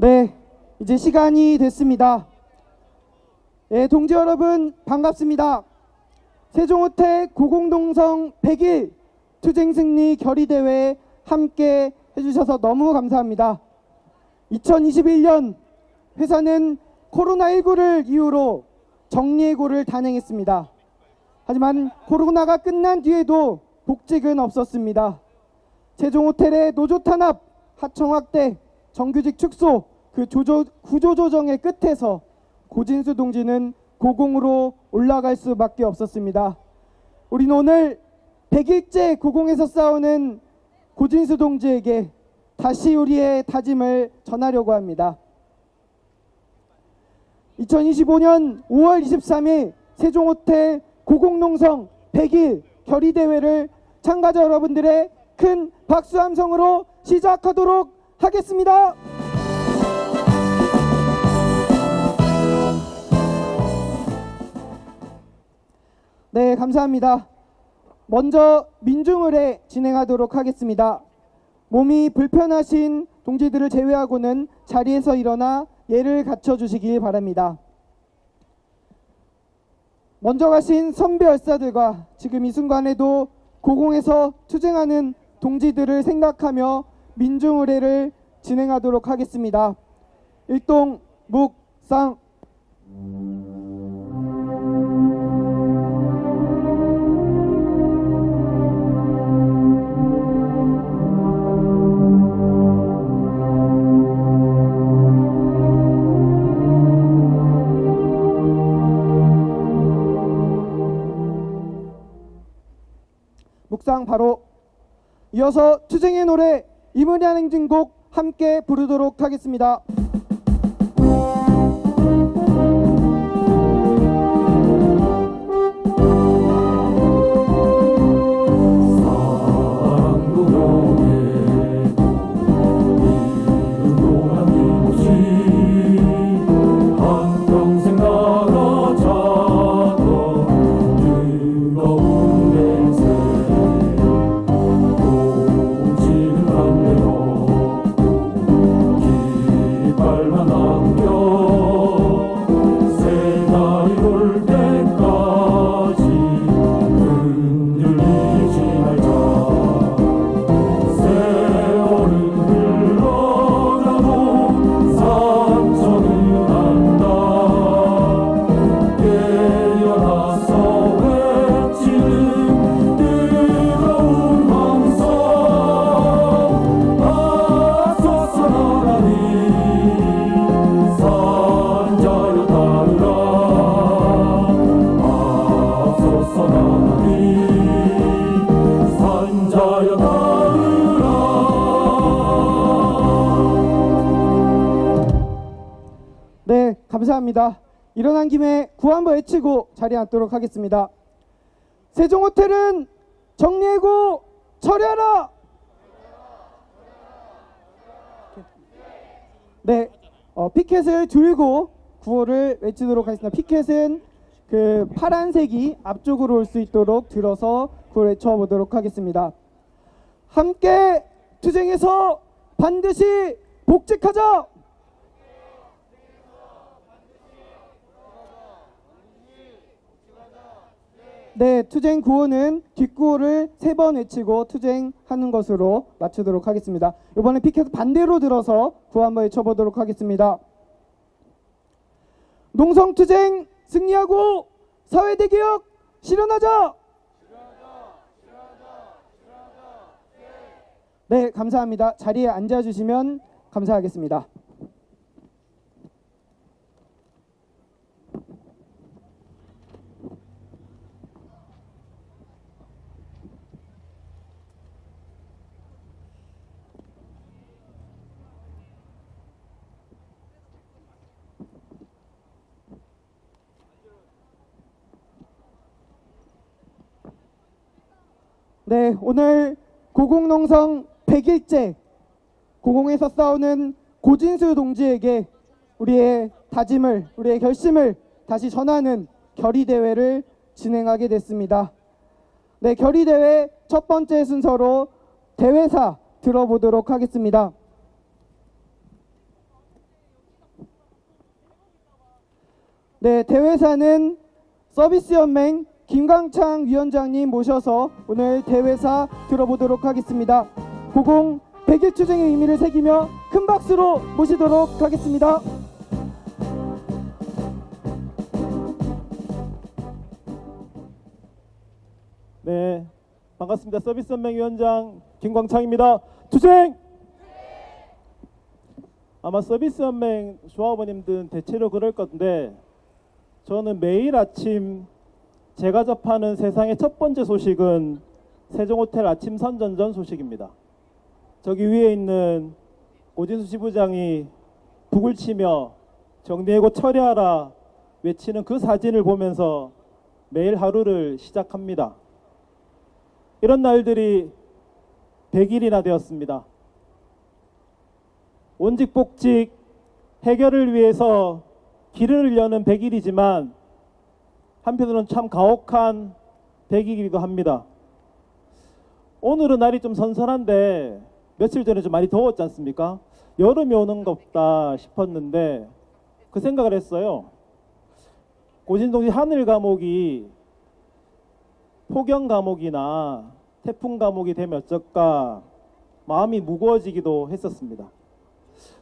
네, 이제 시간이 됐습니다. 네, 동지 여러분 반갑습니다. 세종호텔 고공동성 100일 투쟁승리 결의대회에 함께 해주셔서 너무 감사합니다. 2021년 회사는 코로나19를 이유로 정리해고를 단행했습니다. 하지만 코로나가 끝난 뒤에도 복직은 없었습니다. 세종호텔의 노조 탄압, 하청 확대, 정규직 축소, 그 구조조정의 끝에서 고진수 동지는 고공으로 올라갈 수밖에 없었습니다. 우리는 오늘 100일째 고공에서 싸우는 고진수 동지에게 다시 우리의 다짐을 전하려고 합니다. 2025년 5월 23일 세종호텔 고공농성 100일 결의대회를 참가자 여러분들의 큰 박수 함성으로 시작하도록 하겠습니다. 네, 감사합니다. 먼저 민중의례 진행하도록 하겠습니다. 몸이 불편하신 동지들을 제외하고는 자리에서 일어나 예를 갖춰주시길 바랍니다. 먼저 가신 선배 열사들과 지금 이 순간에도 고공에서 투쟁하는 동지들을 생각하며 민중의례를 진행하도록 하겠습니다. 일동 묵상. 묵상 바로 이어서 투쟁의 노래 이문양 행진곡 함께 부르도록 하겠습니다. 네, 감사합니다. 일어난 김에 구호 한번 외치고 자리에 앉도록 하겠습니다. 세종호텔은 정리해고 처리하라! 네, 피켓을 들고 구호를 외치도록 하겠습니다. 피켓은 그 파란색이 앞쪽으로 올 수 있도록 들어서 구호를 외쳐보도록 하겠습니다. 함께 투쟁해서 반드시 복직하자! 네, 투쟁 구호는 뒷구호를 3번 외치고 투쟁하는 것으로 마치도록 하겠습니다. 이번에 피켓 반대로 들어서 구호 한번 외쳐보도록 하겠습니다. 농성투쟁 승리하고 사회대개혁 실현하자! 네, 감사합니다. 자리에 앉아주시면 감사하겠습니다. 네, 오늘 고공농성 100일째 고공에서 싸우는 고진수 동지에게 우리의 다짐을, 우리의 결심을 다시 전하는 결의대회를 진행하게 됐습니다. 네, 결의대회 첫 번째 순서로 대회사 들어보도록 하겠습니다. 네, 대회사는 서비스연맹 김광창 위원장님 모셔서 오늘 대회사 들어보도록 하겠습니다. 고공 100일 투쟁의 의미를 새기며 큰 박수로 모시도록 하겠습니다. 네, 반갑습니다. 서비스연맹 위원장 김광창입니다. 투쟁! 아마 서비스연맹 조합원님들은 대체로 그럴 건데 저는 매일 아침 제가 접하는 세상의 첫 번째 소식은 세종호텔 아침 선전전 소식입니다. 저기 위에 있는 오진수 지부장이 북을 치며 정리해고 처리하라 외치는 그 사진을 보면서 매일 하루를 시작합니다. 이런 날들이 100일이나 되었습니다. 원직복직 해결을 위해서 길을 여는 100일이지만 한편으로는 참 가혹한 100일이기도 합니다. 오늘은 날이 좀 선선한데 며칠 전에 좀 많이 더웠지 않습니까? 여름이 오는 것 같다 싶었는데 그 생각을 했어요. 고진동지 하늘 감옥이 폭염 감옥이나 태풍 감옥이 되면 어쩔까 마음이 무거워지기도 했었습니다.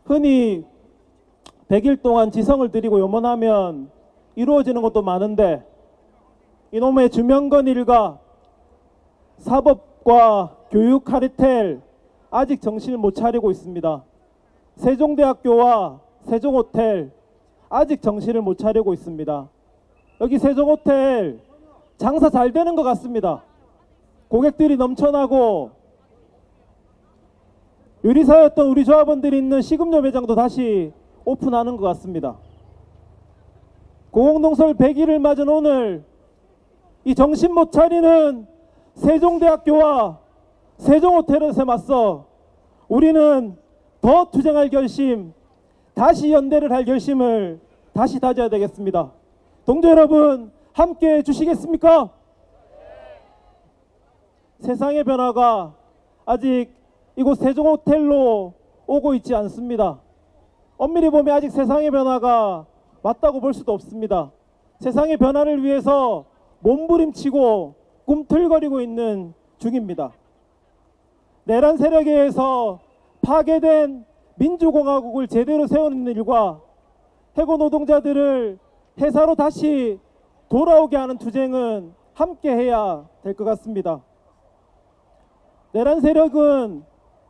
흔히 100일 동안 지성을 드리고 염원하면 이루어지는 것도 많은데 이놈의 주명건 일가 사법과 교육 카르텔 아직 정신을 못 차리고 있습니다. 세종대학교와 세종호텔 아직 정신을 못 차리고 있습니다. 여기 세종호텔 장사 잘 되는 것 같습니다. 고객들이 넘쳐나고 유리사였던 우리 조합원들이 있는 식음료 매장도 다시 오픈하는 것 같습니다. 고공동설 100일을 맞은 오늘 이 정신 못 차리는 세종대학교와 세종호텔에 맞서 우리는 더 투쟁할 결심, 다시 연대를 할 결심을 다시 다져야 되겠습니다. 동조 여러분 함께 해주시겠습니까? 세상의 변화가 아직 이곳 세종호텔로 오고 있지 않습니다. 엄밀히 보면 아직 세상의 변화가 맞다고 볼 수도 없습니다. 세상의 변화를 위해서 몸부림치고 꿈틀거리고 있는 중입니다. 내란 세력에 의해서 파괴된 민주공화국을 제대로 세우는 일과 해고 노동자들을 회사로 다시 돌아오게 하는 투쟁은 함께 해야 될 것 같습니다. 내란 세력은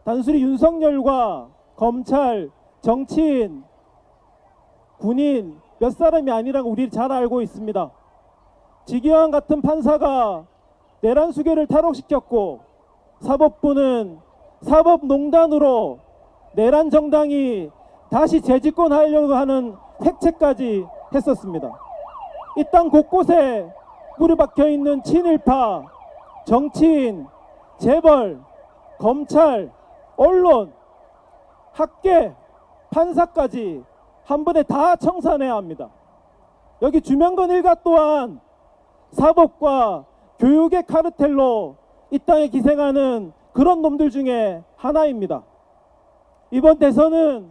단순히 윤석열과 검찰, 정치인, 군인 몇 사람이 아니라고 우리 잘 알고 있습니다. 지기현 같은 판사가 내란 수괴를 탈옥시켰고 사법부는 사법농단으로 내란 정당이 다시 재집권하려고 하는 획책까지 했었습니다. 이 땅 곳곳에 뿌리 박혀 있는 친일파, 정치인, 재벌, 검찰, 언론, 학계, 판사까지 한 번에 다 청산해야 합니다. 여기 주명건 일가 또한 사법과 교육의 카르텔로 이 땅에 기생하는 그런 놈들 중에 하나입니다. 이번 대선은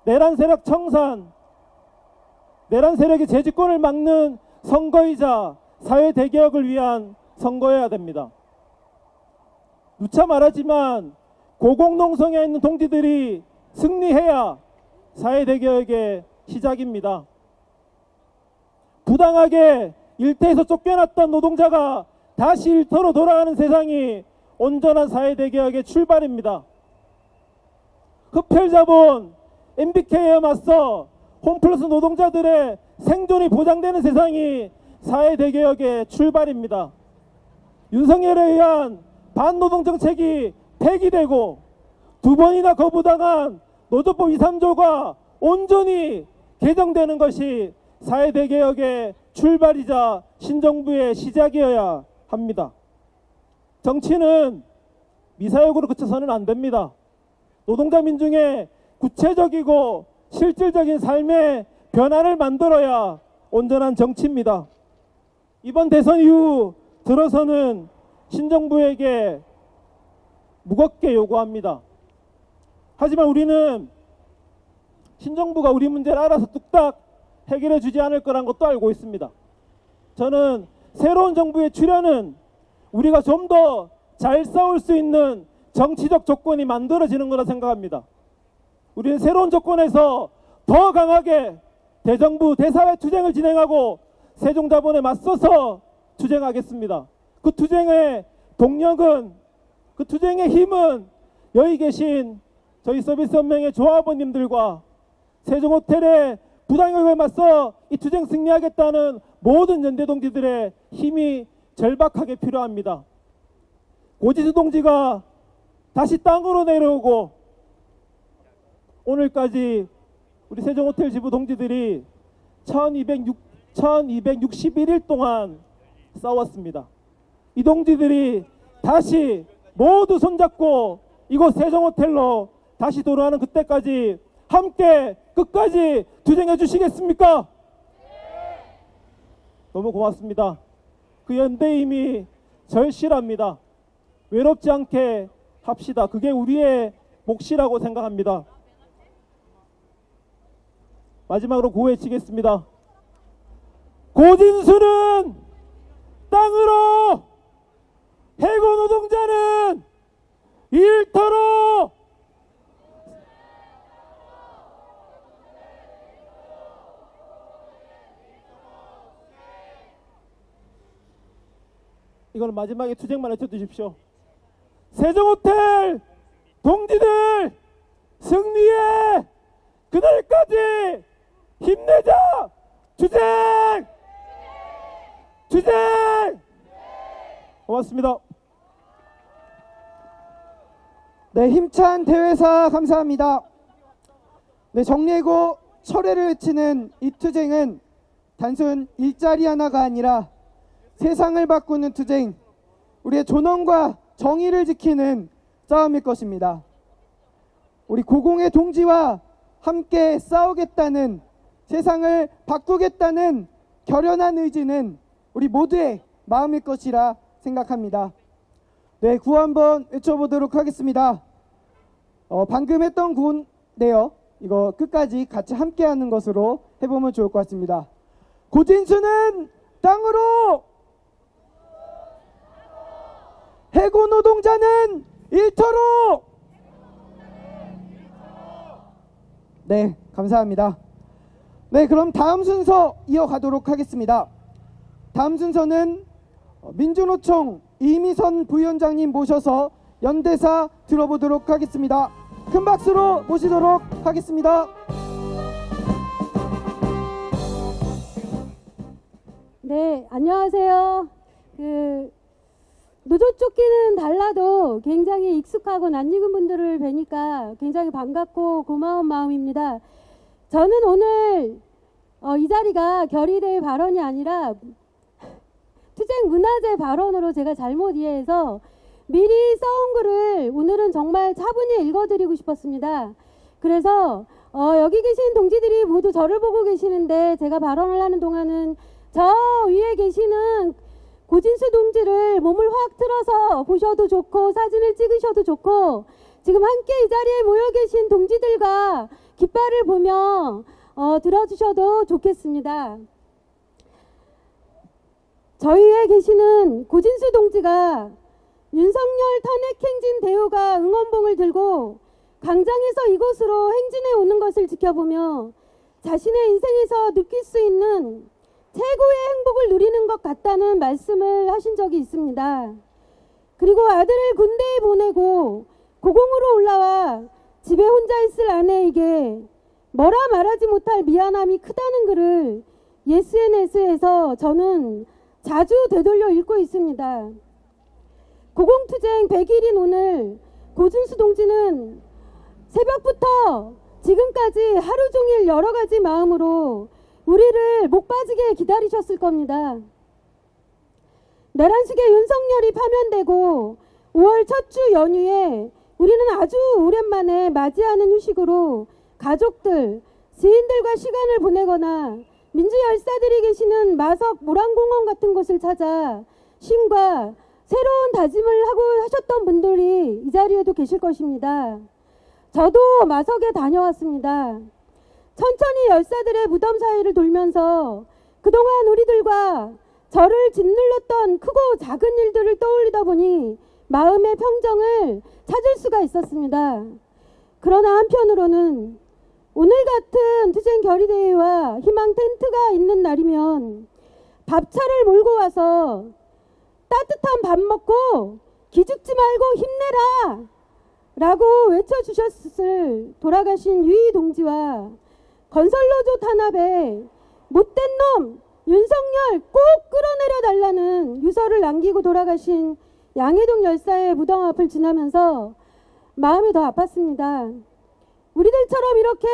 내란 세력 청산, 내란 세력의 재집권을 막는 선거이자 사회 대개혁을 위한 선거여야 됩니다. 누차 말하지만 고공농성에 있는 동지들이 승리해야 사회 대개혁의 시작입니다. 부당하게 일터에서 쫓겨났던 노동자가 다시 일터로 돌아가는 세상이 온전한 사회 대개혁의 출발입니다. 흡혈자본 MBK에 맞서 홈플러스 노동자들의 생존이 보장되는 세상이 사회 대개혁의 출발입니다. 윤석열에 의한 반노동 정책이 폐기되고 두 번이나 거부당한 노조법 2, 3조가 온전히 개정되는 것이 사회 대개혁의 출발이자 신정부의 시작이어야 합니다. 정치는 미사역으로 그쳐서는 안 됩니다. 노동자 민중의 구체적이고 실질적인 삶의 변화를 만들어야 온전한 정치입니다. 이번 대선 이후 들어서는 신정부에게 무겁게 요구합니다. 하지만 우리는 신정부가 우리 문제를 알아서 뚝딱 해결해 주지 않을 거란 것도 알고 있습니다. 저는 새로운 정부의 출현은 우리가 좀 더 잘 싸울 수 있는 정치적 조건이 만들어지는 거라 생각합니다. 우리는 새로운 조건에서 더 강하게 대정부, 대사회 투쟁을 진행하고 세종자본에 맞서서 투쟁하겠습니다. 그 투쟁의 동력은, 그 투쟁의 힘은 여기 계신 저희 서비스연맹의 조합원님들과 세종호텔의 부당이익에 맞서 이 투쟁 승리하겠다는 모든 연대동지들의 힘이 절박하게 필요합니다. 고진수 동지가 다시 땅으로 내려오고 오늘까지 우리 세종호텔 지부 동지들이 1261일 동안 싸웠습니다. 이 동지들이 다시 모두 손잡고 이곳 세종호텔로 다시 돌아오는 그때까지 함께 끝까지 투쟁해 주시겠습니까? 너무 고맙습니다. 그 연대의 힘이 절실합니다. 외롭지 않게 합시다. 그게 우리의 몫이라고 생각합니다. 마지막으로 구호해치겠습니다. 고진수는 땅으로, 해고 노동자는 일터로. 이거는 마지막에 투쟁만 해주십시오. 세종호텔 동지들 승리해! 그날까지 힘내자! 투쟁! 투쟁! 고맙습니다. 네, 힘찬 대회사 감사합니다. 네, 정리해고 철회를 외치는 이 투쟁은 단순 일자리 하나가 아니라 세상을 바꾸는 투쟁, 우리의 존엄과 정의를 지키는 싸움일 것입니다. 우리 고공의 동지와 함께 싸우겠다는, 세상을 바꾸겠다는 결연한 의지는 우리 모두의 마음일 것이라 생각합니다. 네, 구호 한번 외쳐보도록 하겠습니다. 방금 했던 구호인데요, 이거 끝까지 같이 함께하는 것으로 해보면 좋을 것 같습니다. 고진수는 땅으로, 해고 노동자는 일터로. 네, 감사합니다. 네, 그럼 다음 순서 이어가도록 하겠습니다. 다음 순서는 민주노총 이미선 부위원장님 모셔서 연대사 들어보도록 하겠습니다. 큰 박수로 모시도록 하겠습니다. 네, 안녕하세요. 노조조끼는 달라도 굉장히 익숙하고 낯익은 분들을 뵈니까 굉장히 반갑고 고마운 마음입니다. 저는 오늘 이 자리가 결의대회 발언이 아니라 투쟁 문화제 발언으로 제가 잘못 이해해서 미리 써온 글을 오늘은 정말 차분히 읽어드리고 싶었습니다. 그래서 여기 계신 동지들이 모두 저를 보고 계시는데 제가 발언을 하는 동안은 저 위에 계시는 고진수 동지를 몸을 확 틀어서 보셔도 좋고 사진을 찍으셔도 좋고 지금 함께 이 자리에 모여 계신 동지들과 깃발을 보며 들어주셔도 좋겠습니다. 저희 위에 계시는 고진수 동지가 윤석열 탄핵 행진 대우가 응원봉을 들고 광장에서 이곳으로 행진해 오는 것을 지켜보며 자신의 인생에서 느낄 수 있는 최고의 행복을 누리는 것 같다는 말씀을 하신 적이 있습니다. 그리고 아들을 군대에 보내고 고공으로 올라와 집에 혼자 있을 아내에게 뭐라 말하지 못할 미안함이 크다는 글을 SNS에서 저는 자주 되돌려 읽고 있습니다. 고공투쟁 100일인 오늘 고진수 동지는 새벽부터 지금까지 하루 종일 여러 가지 마음으로 우리를 목 빠지게 기다리셨을 겁니다. 내란식의 윤석열이 파면되고 5월 첫 주 연휴에 우리는 아주 오랜만에 맞이하는 휴식으로 가족들, 지인들과 시간을 보내거나 민주열사들이 계시는 마석 모란공원 같은 곳을 찾아 쉼과 새로운 다짐을 하고 하셨던 분들이 이 자리에도 계실 것입니다. 저도 마석에 다녀왔습니다. 천천히 열사들의 무덤 사이를 돌면서 그동안 우리들과 저를 짓눌렀던 크고 작은 일들을 떠올리다 보니 마음의 평정을 찾을 수가 있었습니다. 그러나 한편으로는 오늘 같은 투쟁 결의대회와 희망 텐트가 있는 날이면 밥차를 몰고 와서 따뜻한 밥 먹고 기죽지 말고 힘내라 라고 외쳐주셨을 돌아가신 유희 동지와 건설노조 탄압에 못된 놈 윤석열 꼭 끌어내려 달라는 유서를 남기고 돌아가신 양해동 열사의 무덤 앞을 지나면서 마음이 더 아팠습니다. 우리들처럼 이렇게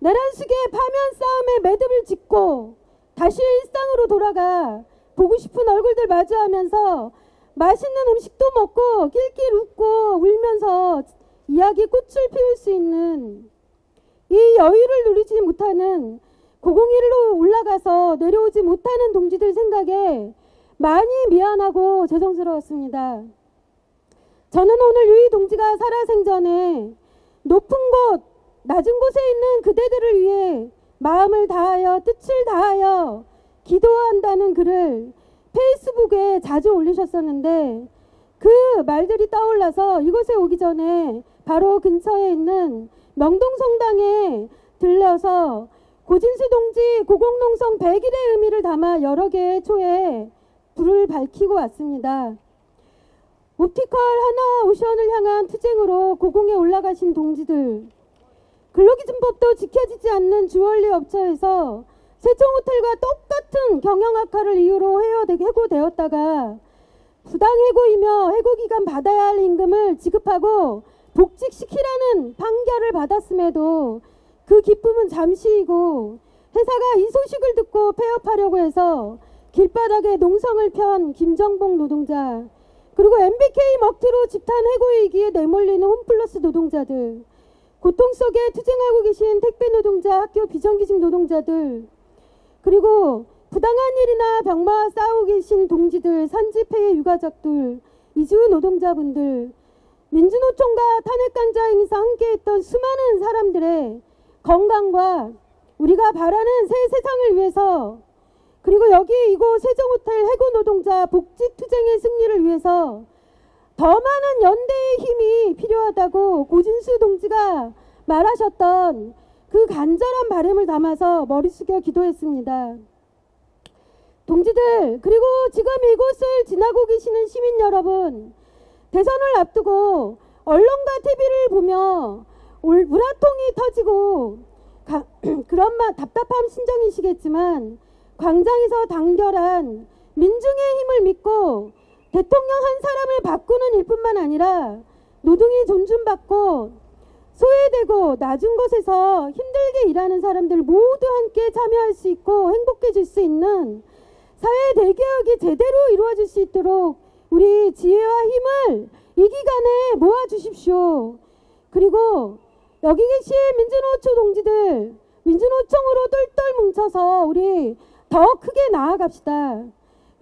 내란식의 파면 싸움에 매듭을 짓고 다시 일상으로 돌아가 보고 싶은 얼굴들 마주하면서 맛있는 음식도 먹고 낄낄 웃고 울면서 이야기 꽃을 피울 수 있는 이 여유를 누리지 못하는 901로 올라가서 내려오지 못하는 동지들 생각에 많이 미안하고 죄송스러웠습니다. 저는 오늘 유희 동지가 살아생전에 높은 곳, 낮은 곳에 있는 그대들을 위해 마음을 다하여 뜻을 다하여 기도한다는 글을 페이스북에 자주 올리셨었는데 그 말들이 떠올라서 이곳에 오기 전에 바로 근처에 있는 명동성당에 들려서 고진수 동지 고공농성 100일의 의미를 담아 여러 개의 초에 불을 밝히고 왔습니다. 옵티컬 하나오션을 향한 투쟁으로 고공에 올라가신 동지들, 근로기준법도 지켜지지 않는 주얼리 업체에서 세종호텔과 똑같은 경영악화를 이유로 해고되었다가 부당해고이며 해고기간 받아야 할 임금을 지급하고 복직시키라는 판결을 받았음에도 그 기쁨은 잠시이고 회사가 이 소식을 듣고 폐업하려고 해서 길바닥에 농성을 편 김정복 노동자, 그리고 MBK 먹튀로 집단 해고위기에 내몰리는 홈플러스 노동자들, 고통 속에 투쟁하고 계신 택배 노동자, 학교 비정규직 노동자들, 그리고 부당한 일이나 병마와 싸우고 계신 동지들, 산지폐해 유가족들, 이주 노동자분들, 민주노총과 탄핵강자행에서 함께했던 수많은 사람들의 건강과 우리가 바라는 새 세상을 위해서, 그리고 여기 이곳 세종호텔 해고노동자 복직투쟁의 승리를 위해서 더 많은 연대의 힘이 필요하다고 고진수 동지가 말하셨던 그 간절한 바람을 담아서 머리 숙여 기도했습니다. 동지들, 그리고 지금 이곳을 지나고 계시는 시민 여러분, 대선을 앞두고 언론과 TV를 보며 우라통이 터지고 그런 답답함 심정이시겠지만 광장에서 단결한 민중의 힘을 믿고 대통령 한 사람을 바꾸는 일뿐만 아니라 노동이 존중받고 소외되고 낮은 곳에서 힘들게 일하는 사람들 모두 함께 참여할 수 있고 행복해질 수 있는 사회 대개혁이 제대로 이루어질 수 있도록 우리 지혜와 힘을 이 기간에 모아주십시오. 그리고 여기 계신 민주노총 동지들, 민주노총으로 똘똘 뭉쳐서 우리 더 크게 나아갑시다.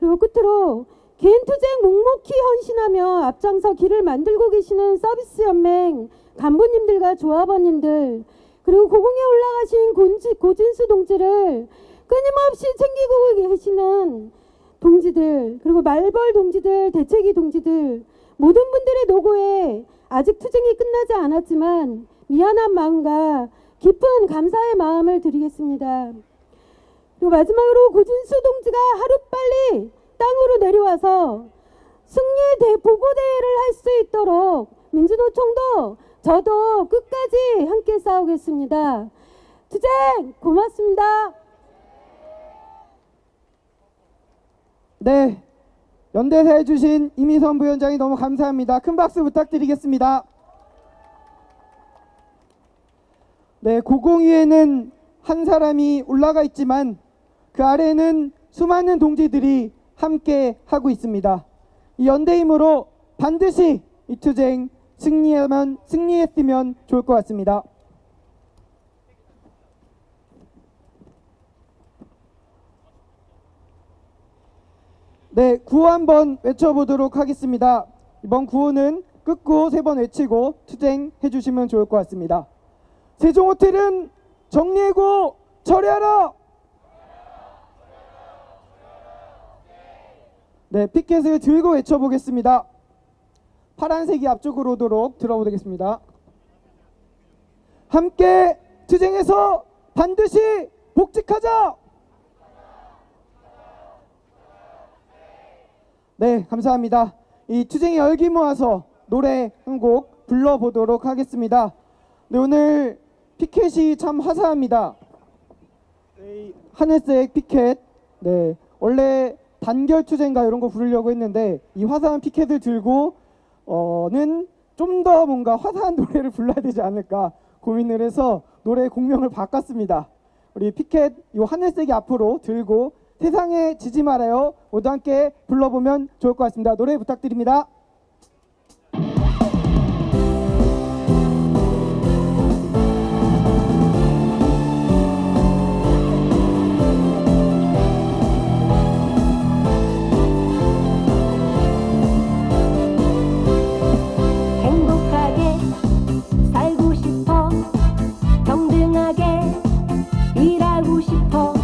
그리고 끝으로 개인투쟁 묵묵히 헌신하며 앞장서 길을 만들고 계시는 서비스연맹 간부님들과 조합원님들, 그리고 고공에 올라가신 고진수 동지를 끊임없이 챙기고 계시는 동지들, 그리고 말벌 동지들, 대책위 동지들, 모든 분들의 노고에 아직 투쟁이 끝나지 않았지만 미안한 마음과 깊은 감사의 마음을 드리겠습니다. 그리고 마지막으로 고진수 동지가 하루빨리 땅으로 내려와서 승리의 보고대회를 할 수 있도록 민주노총도 저도 끝까지 함께 싸우겠습니다. 투쟁 고맙습니다. 네, 연대사 해주신 이미선 부위원장이 너무 감사합니다. 큰 박수 부탁드리겠습니다. 네, 고공위에는 한 사람이 올라가 있지만 그 아래는 수많은 동지들이 함께 하고 있습니다. 이 연대 힘으로 반드시 이 투쟁 승리했으면 좋을 것 같습니다. 네, 구호 한번 외쳐보도록 하겠습니다. 이번 구호는 끝구호 3번 외치고 투쟁해 주시면 좋을 것 같습니다. 세종호텔은 정리해고 처리하라! 네, 피켓을 들고 외쳐보겠습니다. 파란색이 앞쪽으로 오도록 들어보겠습니다. 함께 투쟁해서 반드시 복직하자! 네, 감사합니다. 이 투쟁의 열기 모아서 노래 한 곡 불러보도록 하겠습니다. 네, 오늘 피켓이 참 화사합니다. 네, 하늘색 피켓. 네, 원래 단결 투쟁가 이런 거 부르려고 했는데 이 화사한 피켓을 들고는 좀 더 뭔가 화사한 노래를 불러야 되지 않을까 고민을 해서 노래 공명을 바꿨습니다. 우리 피켓 이 하늘색이 앞으로 들고 세상에 지지 말아요 모두 함께 불러보면 좋을 것 같습니다. 노래 부탁드립니다. 행복하게 살고 싶어 평등하게 일하고 싶어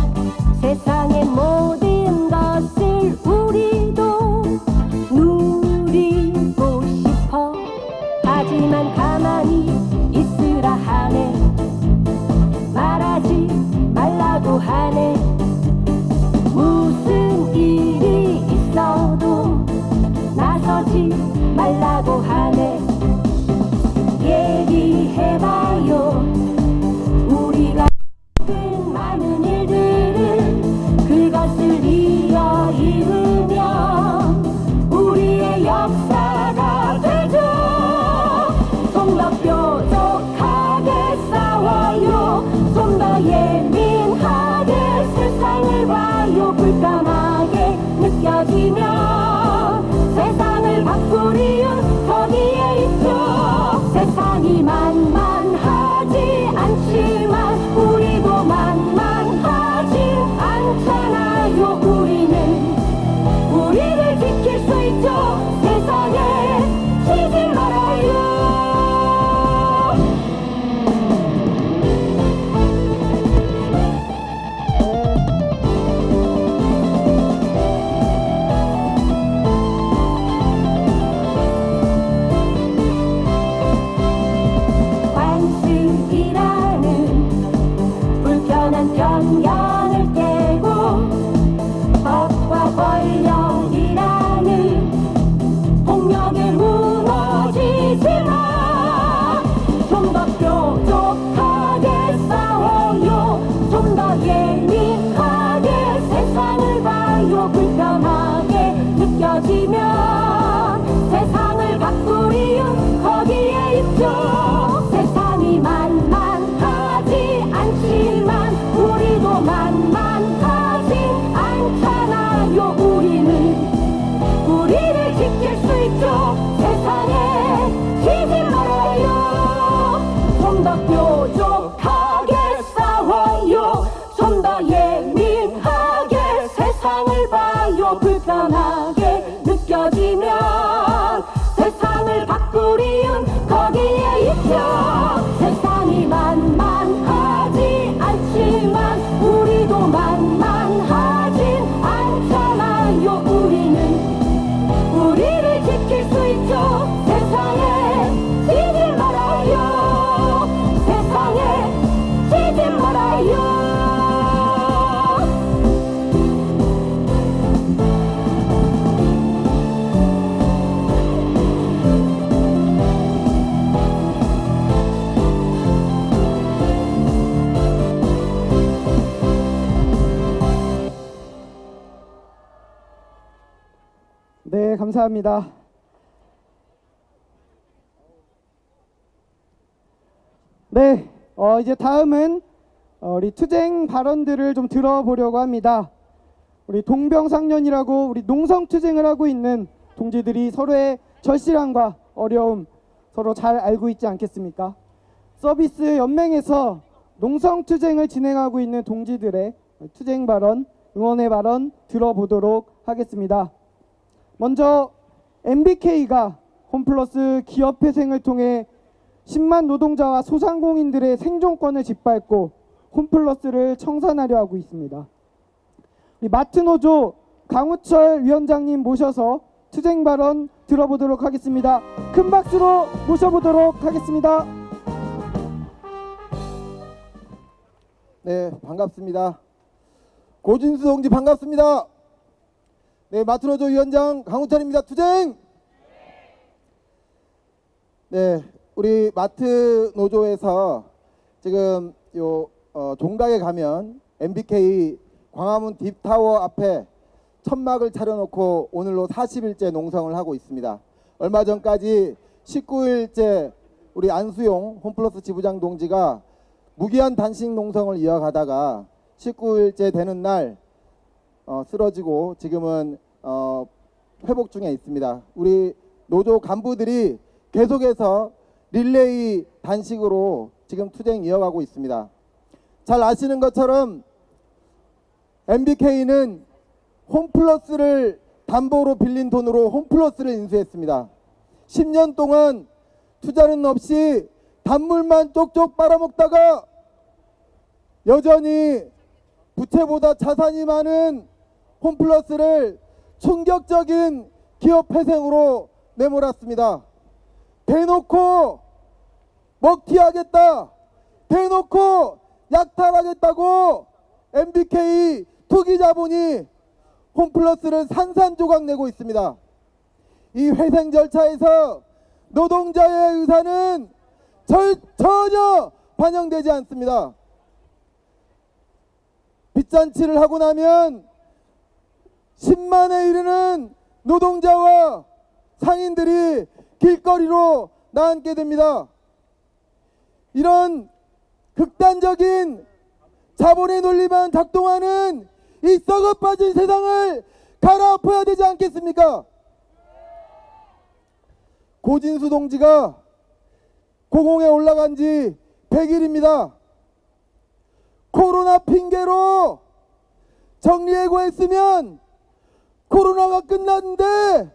세상의 모든 것을 우리도 누리고 싶어 하지만 가만히 있으라 하네 말하지 말라고 하네 무슨 일이 있어도 나서지 말라고 하네 얘기해봐요 우리가 많은 일들은 그것을 이어 이으면 우리의 역사가 되죠 좀 더 뾰족하게 싸워요 좀 더 예민하게 세상을 봐요 불편하게 느껴지면 세상을 바꾸리은 거기에 있죠 세상이 만만하지 않지만 우리도 만만하지 않잖아요 우리를 지킬 수 있죠 세상에 지지 말아요 관습이라는 불편한 편견을 깨고 법과 권력이라는 폭력에 무너지지마 좀 더 뾰족하게 싸워요 좀 더 예민하게 세상을 봐요 불편하게 느껴지면 세상을 바꾸리은 거기에 있죠 세상이 만만하지 않지만 우리도 만만하지 않잖아요 우리를 지킬 수 있죠 세상에 지지 말아요 좀 더 뾰족하게 싸워요 좀 더 예민하게 세상을 봐요 불편하게 느껴지면 세상을 바꾸리은 거기에 있죠 세상이 만만하지 않지만 우리도 만만하진 않잖아요 우리를 지킬 수 있죠 세상에 지지 말아요 세상에 지지 말아요 네, 감사합니다. 네, 이제 다음은 우리 투쟁 발언들을 좀 들어보려고 합니다. 우리 동병상련이라고 우리 농성투쟁을 하고 있는 동지들이 서로의 절실함과 어려움 서로 잘 알고 있지 않겠습니까? 서비스 연맹에서 농성투쟁을 진행하고 있는 동지들의 투쟁 발언, 응원의 발언 들어보도록 하겠습니다. 먼저 MBK가 홈플러스 기업회생을 통해 10만 노동자와 소상공인들의 생존권을 짓밟고 홈플러스를 청산하려 하고 있습니다. 우리 마트노조 강우철 위원장님 모셔서 투쟁 발언 들어보도록 하겠습니다. 큰 박수로 모셔보도록 하겠습니다. 네, 반갑습니다. 고진수 동지 반갑습니다. 네, 마트노조 위원장 강우철입니다. 투쟁! 네, 우리 마트노조에서 지금 종각에 가면 MBK 광화문 딥타워 앞에 천막을 차려놓고 오늘로 40일째 농성을 하고 있습니다. 얼마 전까지 19일째 우리 안수용 홈플러스 지부장 동지가 무기한 단식 농성을 이어가다가 19일째 되는 날 쓰러지고 지금은 회복 중에 있습니다. 우리 노조 간부들이 계속해서 릴레이 단식으로 지금 투쟁 이어가고 있습니다. 잘 아시는 것처럼 MBK는 홈플러스를 담보로 빌린 돈으로 홈플러스를 인수했습니다. 10년 동안 투자는 없이 단물만 쪽쪽 빨아먹다가 여전히 부채보다 자산이 많은 홈플러스를 충격적인 기업회생으로 내몰았습니다. 대놓고 먹튀하겠다, 대놓고 약탈하겠다고 MBK 투기자본이 홈플러스를 산산조각 내고 있습니다. 이 회생 절차에서 노동자의 의사는 전혀 반영되지 않습니다. 빚잔치를 하고 나면 10만에 이르는 노동자와 상인들이 길거리로 나앉게 됩니다. 이런 극단적인 자본의 논리만 작동하는 이 썩어 빠진 세상을 갈아엎어야 되지 않겠습니까? 고진수 동지가 고공에 올라간 지 100일입니다. 코로나 핑계로 정리해고했으면 코로나가 끝났는데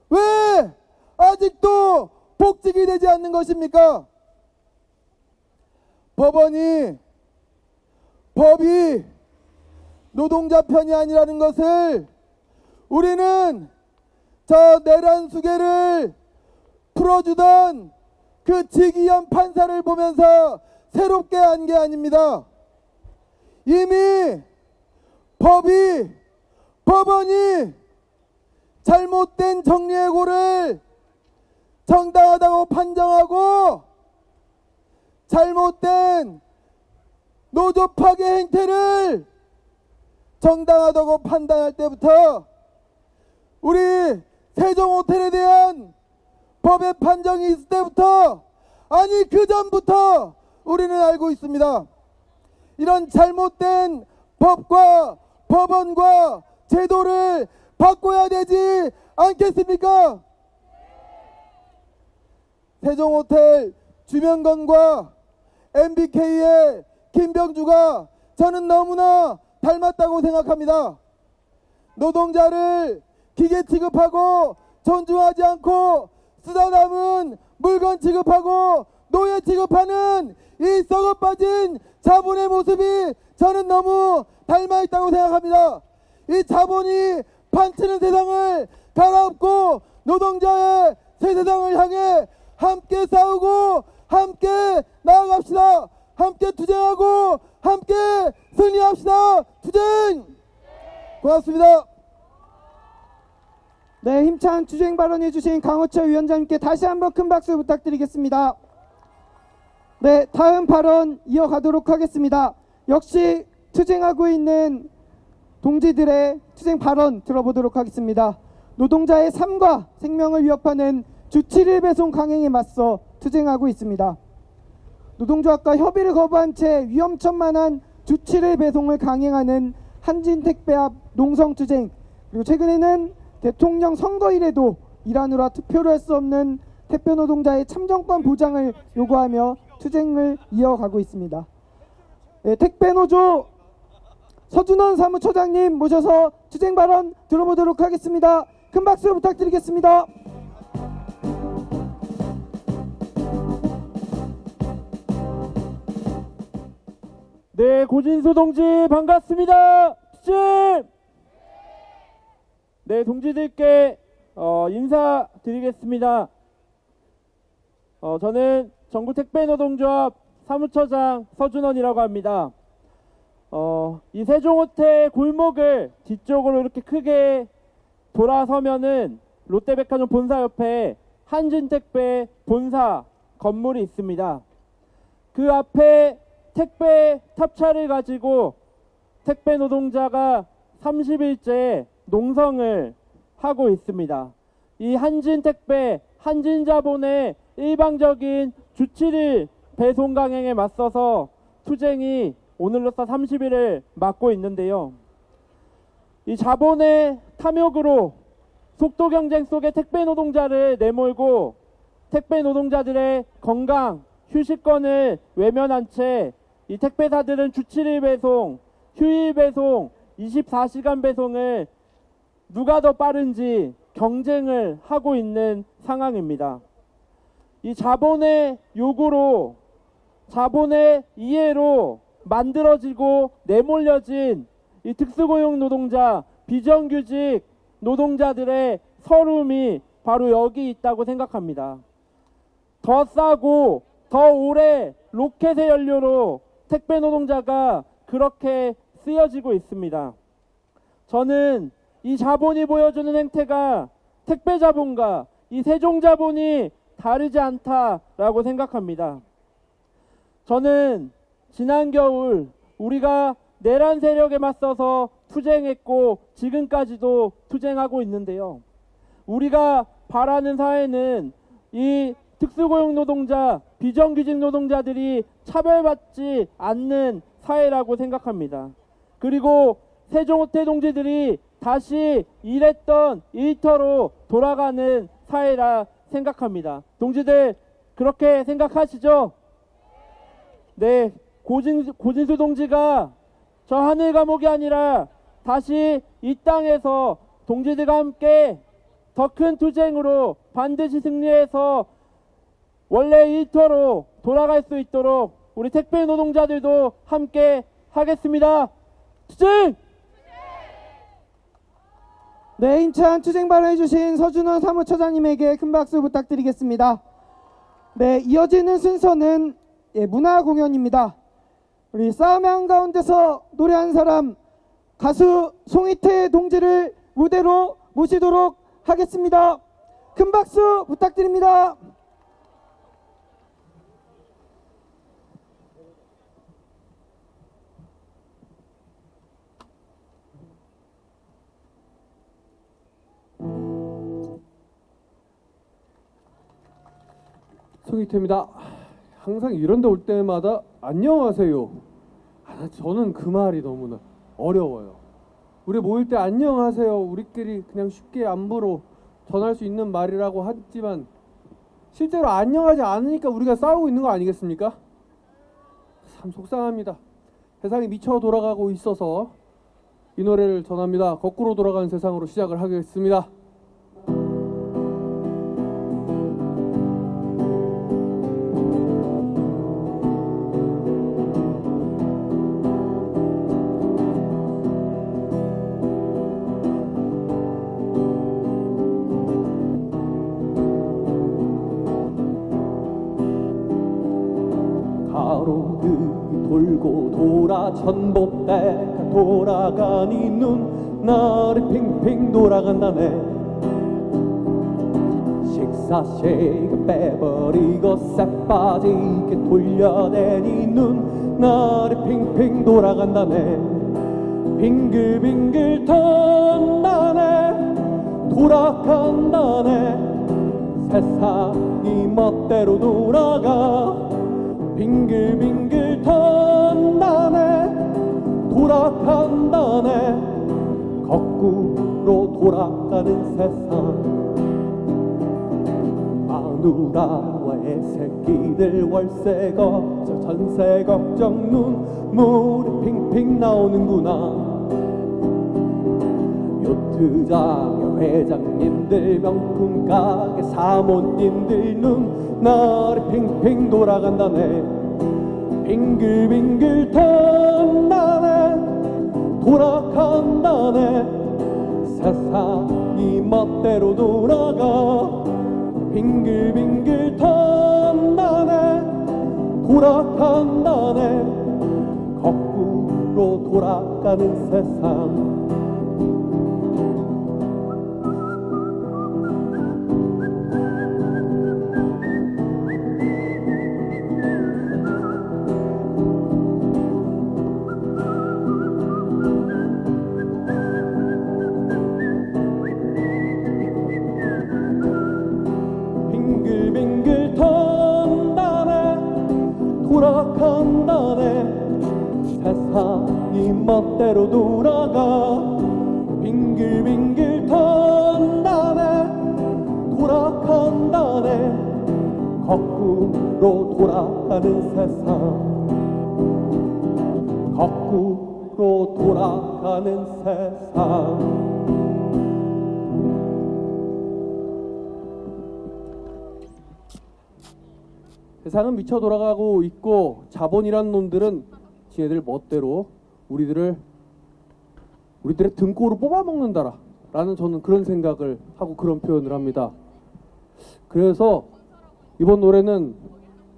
왜 아직도 복직이 되지 않는 것입니까? 법이 노동자 편이 아니라는 것을 우리는 저 내란 수계를 풀어주던 그 지기현 판사를 보면서 새롭게 한 게 아닙니다. 이미 법원이 잘못된 정리해고를 정당하다고 판정하고 잘못된 노조 파괴 행태를 정당하다고 판단할 때부터 우리 세종호텔에 대한 법의 판정이 있을 때부터, 아니 그 전부터 우리는 알고 있습니다. 이런 잘못된 법과 법원과 제도를 바꿔야 되지 않겠습니까? 세종호텔 주명건과 MBK의 김병주가 저는 너무나 닮았다고 생각합니다. 노동자를 기계 취급하고 존중하지 않고 쓰다 남은 물건 취급하고 노예 취급하는 이 썩어빠진 자본의 모습이 저는 너무 닮아있다고 생각합니다. 이 자본이 판치는 세상을 갈아엎고 노동자의 새 세상을 향해 함께 싸우고 함께 나아갑시다. 함께 투쟁하고 함께 승리합시다. 투쟁! 고맙습니다. 네, 힘찬 투쟁 발언해주신 강우철 위원장님께 다시 한번 큰 박수 부탁드리겠습니다. 네, 다음 발언 이어가도록 하겠습니다. 역시 투쟁하고 있는 동지들의 투쟁 발언 들어보도록 하겠습니다. 노동자의 삶과 생명을 위협하는 주 7일 배송 강행에 맞서 투쟁하고 있습니다. 노동조합과 협의를 거부한 채 위험천만한 주 7일 배송을 강행하는 한진택배합 농성투쟁, 그리고 최근에는 대통령 선거일에도 일하느라 투표를 할 수 없는 택배 노동자의 참정권 보장을 요구하며 투쟁을 이어가고 있습니다. 네, 택배노조 서준원 사무처장님 모셔서 투쟁 발언 들어보도록 하겠습니다. 큰 박수 부탁드리겠습니다. 네, 고진수 동지 반갑습니다. 추진! 네, 동지들께 인사드리겠습니다. 저는 전국택배노동조합 사무처장 서준원이라고 합니다. 이 세종호텔 골목을 뒤쪽으로 이렇게 크게 돌아서면은 롯데백화점 본사 옆에 한진택배 본사 건물이 있습니다. 그 앞에 택배 탑차를 가지고 택배 노동자가 30일째 농성을 하고 있습니다. 이 한진택배, 한진자본의 일방적인 주치를 배송 강행에 맞서서 투쟁이 오늘로써 30일을 맞고 있는데요. 이 자본의 탐욕으로 속도 경쟁 속에 택배 노동자를 내몰고 택배 노동자들의 건강, 휴식권을 외면한 채 이 택배사들은 주 7일 배송, 휴일 배송, 24시간 배송을 누가 더 빠른지 경쟁을 하고 있는 상황입니다. 이 자본의 요구로, 자본의 이해로 만들어지고 내몰려진 이 특수고용 노동자, 비정규직 노동자들의 서름이 바로 여기 있다고 생각합니다. 더 싸고 더 오래 로켓의 연료로 택배 노동자가 그렇게 쓰여지고 있습니다. 저는 이 자본이 보여주는 행태가 택배 자본과 이 세종 자본이 다르지 않다라고 생각합니다. 저는 지난 겨울 우리가 내란 세력에 맞서서 투쟁했고 지금까지도 투쟁하고 있는데요. 우리가 바라는 사회는 이 특수고용 노동자, 비정규직 노동자들이 차별받지 않는 사회라고 생각합니다. 그리고 세종호텔 동지들이 다시 일했던 일터로 돌아가는 사회라 생각합니다. 동지들 그렇게 생각하시죠? 네, 고진수 동지가 저 하늘 감옥이 아니라 다시 이 땅에서 동지들과 함께 더 큰 투쟁으로 반드시 승리해서 원래 일터로 돌아갈 수 있도록 우리 택배 노동자들도 함께 하겠습니다. 투쟁! 네, 힘찬 투쟁 발언해주신 서준원 사무처장님에게 큰 박수 부탁드리겠습니다. 네, 이어지는 순서는 문화 공연입니다. 우리 싸움의 한가운데서 노래한 사람 가수 송이태 동지를 무대로 모시도록 하겠습니다. 큰 박수 부탁드립니다. 송이태입니다. 항상 이런 데 올 때마다 안녕하세요. 저는 그 말이 너무나 어려워요. 우리 모일 때 안녕하세요. 우리끼리 그냥 쉽게 안부로 전할 수 있는 말이라고 하지만 실제로 안녕하지 않으니까 우리가 싸우고 있는 거 아니겠습니까? 참 속상합니다. 세상이 미쳐 돌아가고 있어서 이 노래를 전합니다. 거꾸로 돌아가는 세상으로 시작을 하겠습니다. 가로등이 돌고 돌아 전봇대가 돌아가니 눈날이 핑핑 돌아간다네. 식사시간 빼버리고 싹 빠지게 돌려대니 눈날이 핑핑 돌아간다네. 빙글빙글 돈다네. 돌아간다네. 세상이 멋대로 돌아가. 빙글빙글 돈다네. 돌아간다네. 거꾸로 돌아가는 세상. 마누라와 애새끼들 월세 걱정 전세 걱정 눈물이 핑핑 나오는구나. 아파트장의 회장님들, 명품 가게 사모님들 눈날이 핑핑 돌아간다네. 빙글빙글 돈다네, 돌아간다네. 세상이 멋대로 돌아가. 빙글빙글 돈다네, 돌아간다네. 거꾸로 돌아가는 세상. 빙글빙글 돈다네, 돌아간다네. 세상이 멋대로 돌아가. 빙글빙글 돈다네, 돌아간다네. 거꾸로 돌아가는 세상. 거꾸로 돌아가는 세상. 세상은 미쳐 돌아가고 있고, 자본이란 놈들은 지네들 멋대로 우리들의 등골을 뽑아먹는다라 라는, 저는 그런 생각을 하고 그런 표현을 합니다. 그래서 이번 노래는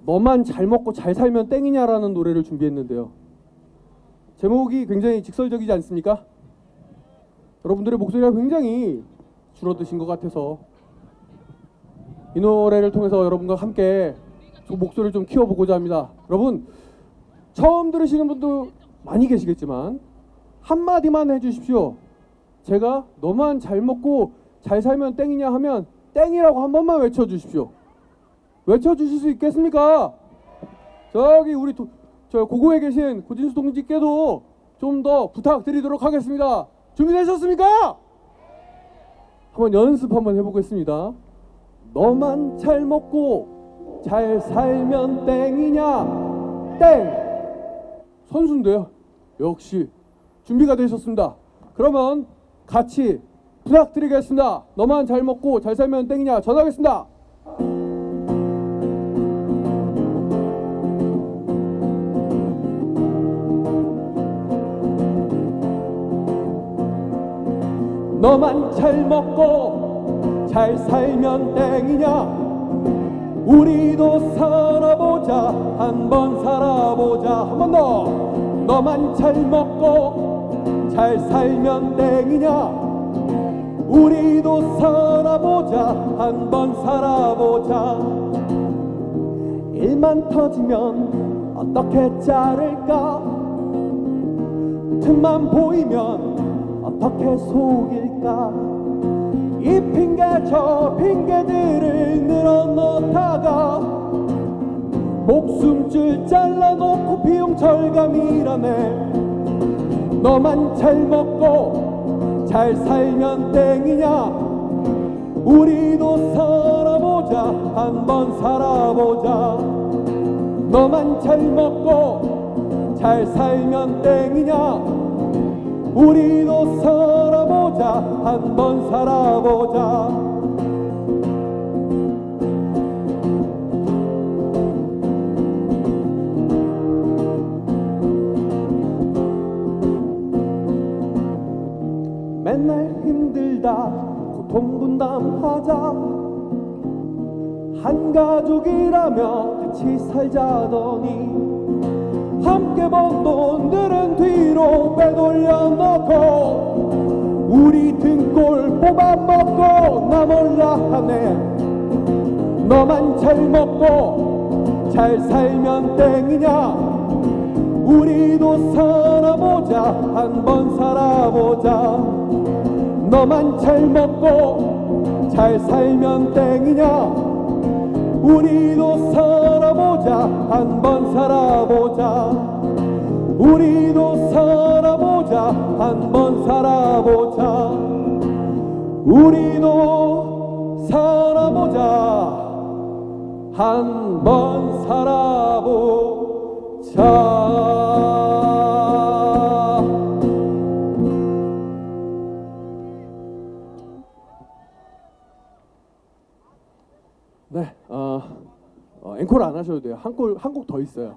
너만 잘 먹고 잘 살면 땡이냐라는 노래를 준비했는데요. 제목이 굉장히 직설적이지 않습니까? 여러분들의 목소리가 굉장히 줄어드신 것 같아서 이 노래를 통해서 여러분과 함께 목소리를 좀 키워보고자 합니다. 여러분, 처음 들으시는 분도 많이 계시겠지만 한마디만 해주십시오. 제가 너만 잘 먹고 잘 살면 땡이냐 하면 땡이라고 한 번만 외쳐주십시오. 외쳐주실 수 있겠습니까? 저기 우리 저 고고에 계신 고진수 동지께도 좀 더 부탁드리도록 하겠습니다. 준비되셨습니까? 한번 연습 한번 해보겠습니다. 너만 잘 먹고 잘 살면 땡이냐? 땡! 선수인데요. 역시 준비가 되셨습니다. 그러면 같이 부탁드리겠습니다. 너만 잘 먹고 잘 살면 땡이냐? 전하겠습니다. 너만 잘 먹고 잘 살면 땡이냐? 우리도 살아보자, 한번 살아보자. 한 번 더. 너만 잘 먹고 잘 살면 땡이냐? 우리도 살아보자, 한번 살아보자. 일만 터지면 어떻게 자를까? 틈만 보이면 어떻게 속일까? 이 핑계 저 핑계들을 늘어놓다가 목숨줄 잘라놓고 비용 절감이라네. 너만 잘 먹고 잘 살면 땡이냐? 우리도 살아보자, 한번 살아보자. 너만 잘 먹고 잘 살면 땡이냐? 우리도 살아보자, 한번 살아보자. 맨날 힘들다 고통 분담하자. 한 가족이라며 같이 살자더니 함께 번 돈들은 뒤로 빼돌려 놓고 우리 등골 뽑아먹고 나 몰라 하네. 너만 잘 먹고 잘 살면 땡이냐? 우리도 살아보자, 한번 살아보자. 너만 잘 먹고 잘 살면 땡이냐? 우리도 살아보자, 한번 살아보자. 우리도 살아보자, 한번 살아보자. 우리도 살아보자, 한번 살아보자. 네, 앵콜 안 하셔도 돼요. 한 곡 더 있어요.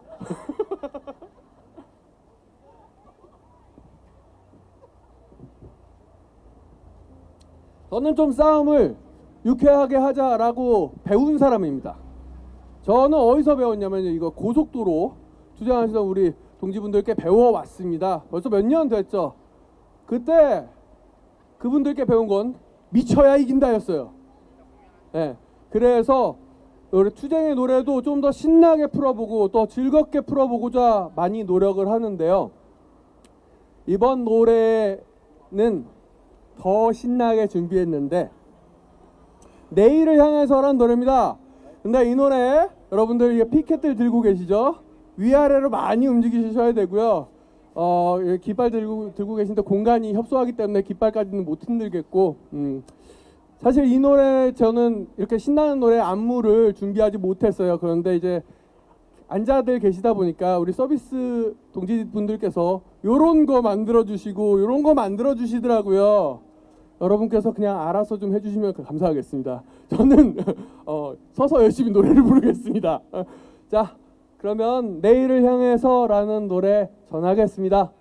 저는 좀 싸움을 유쾌하게 하자라고 배운 사람입니다. 저는 어디서 배웠냐면 이거 고속도로 주장하시던 우리 동지분들께 배워왔습니다. 벌써 몇 년 됐죠. 그때 그분들께 배운 건 미쳐야 이긴다였어요. 네, 그래서 우리 투쟁의 노래도 좀 더 신나게 풀어보고 또 즐겁게 풀어보고자 많이 노력을 하는데요. 이번 노래는 더 신나게 준비했는데 내일을 향해서란 노래입니다. 근데 이 노래 여러분들 이게 피켓들 들고 계시죠? 위아래로 많이 움직이셔야 되고요. 깃발 들고 계신데 공간이 협소하기 때문에 깃발까지는 못 흔들겠고 사실 이 노래 저는 이렇게 신나는 노래 안무를 준비하지 못했어요. 그런데 이제 앉아들 계시다 보니까 우리 서비스 동지분들께서 요런 거 만들어 주시고 요런 거 만들어 주시더라고요. 여러분께서 그냥 알아서 좀 해주시면 감사하겠습니다. 저는 서서 열심히 노래를 부르겠습니다. 자, 그러면 내일을 향해서라는 노래 전하겠습니다.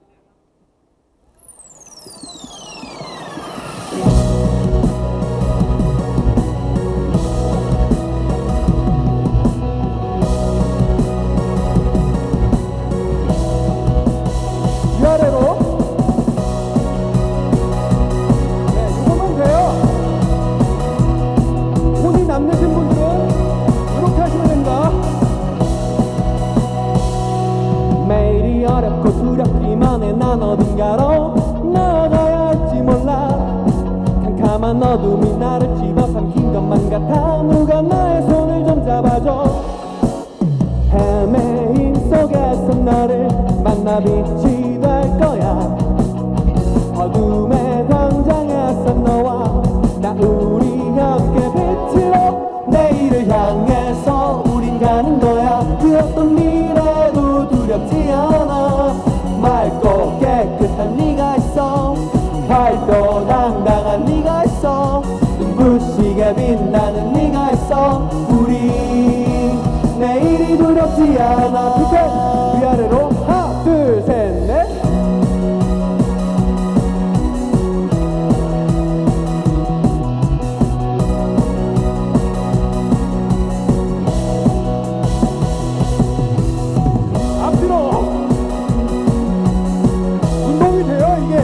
위아래로 이거면 돼요. 손이 남으신 분들은 이렇게 하시면 됩니다. 매일이 어렵고 두렵기만 해. 난 어딘가로 나아가야 할지 몰라. 캄캄한 어둠이 나를 집어삼킨 것만 같아. 누가 나의 손을 좀 잡아줘. 헤매임 속에서 너를 만나 빛이 될 거야. 어둠의 광장에서 너와 나 우리 함께 빛으로 내일을 향해서 우린 가는 거야. 그 어떤 미래도 두렵지 않아. 맑고 깨끗한 네가 있어. 밝고 당당한 네가 있어. 눈부시게 빛나는 네가 있어. 우리 내일이 두렵지 않아. 피켓 위아래로 하나 둘 셋 넷. 앞뒤로 운동이 돼요 이게.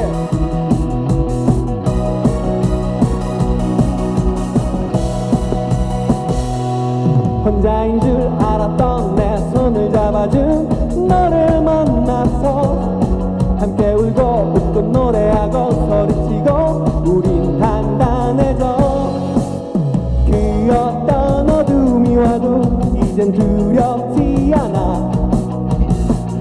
혼자인 줄 알았던 내 손을 잡아준 너를 만나서 함께 울고 웃고 노래하고 소리치고 우린 단단해져. 그 어떤 어둠이 와도 이젠 두렵지 않아.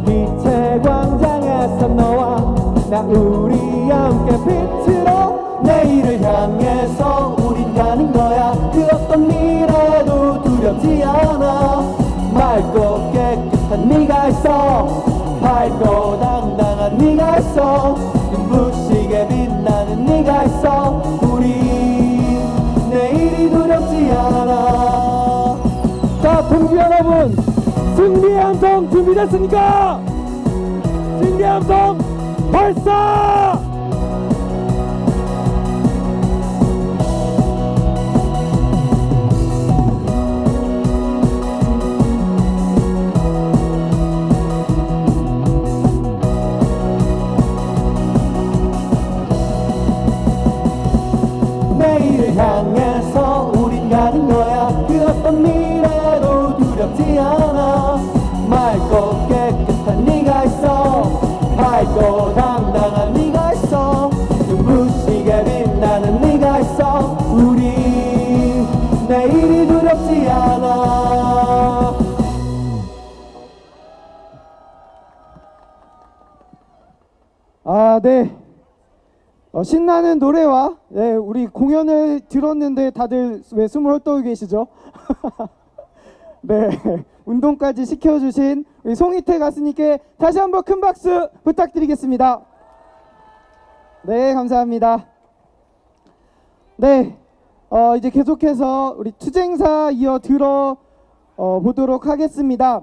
빛의 광장에서 너와 나 우리 함께 빛으로 내일을 향해서 우린 가는 거야. 그 어떤 미래도 두렵지 않아. 맑고 깨끗한 네가 있어. 밝고 당당한 네가 있어. 눈부시게 빛나는 네가 있어. 우리 내일이 두렵지 않아. 자, 동지 여러분, 승리의 함성 준비됐습니까? 승리의 함성 발사! 내일을 향해서 우린 가는 거야. 그 어떤 미래도 두렵지 않아. 맑고 깨끗한 네가 있어. 밝고 당당한 네가 있어. 눈부시게 빛나는 네가 있어. 우리 내일이 두렵지 않아. 아, 네. 신나는 노래와 우리 공연을 들었는데 다들 왜 숨을 헐떡이고 계시죠? 네, 운동까지 시켜주신 우리 송희태 가수님께 다시 한번 큰 박수 부탁드리겠습니다. 네, 감사합니다. 네, 이제 계속해서 우리 투쟁사 이어 들어 보도록 하겠습니다.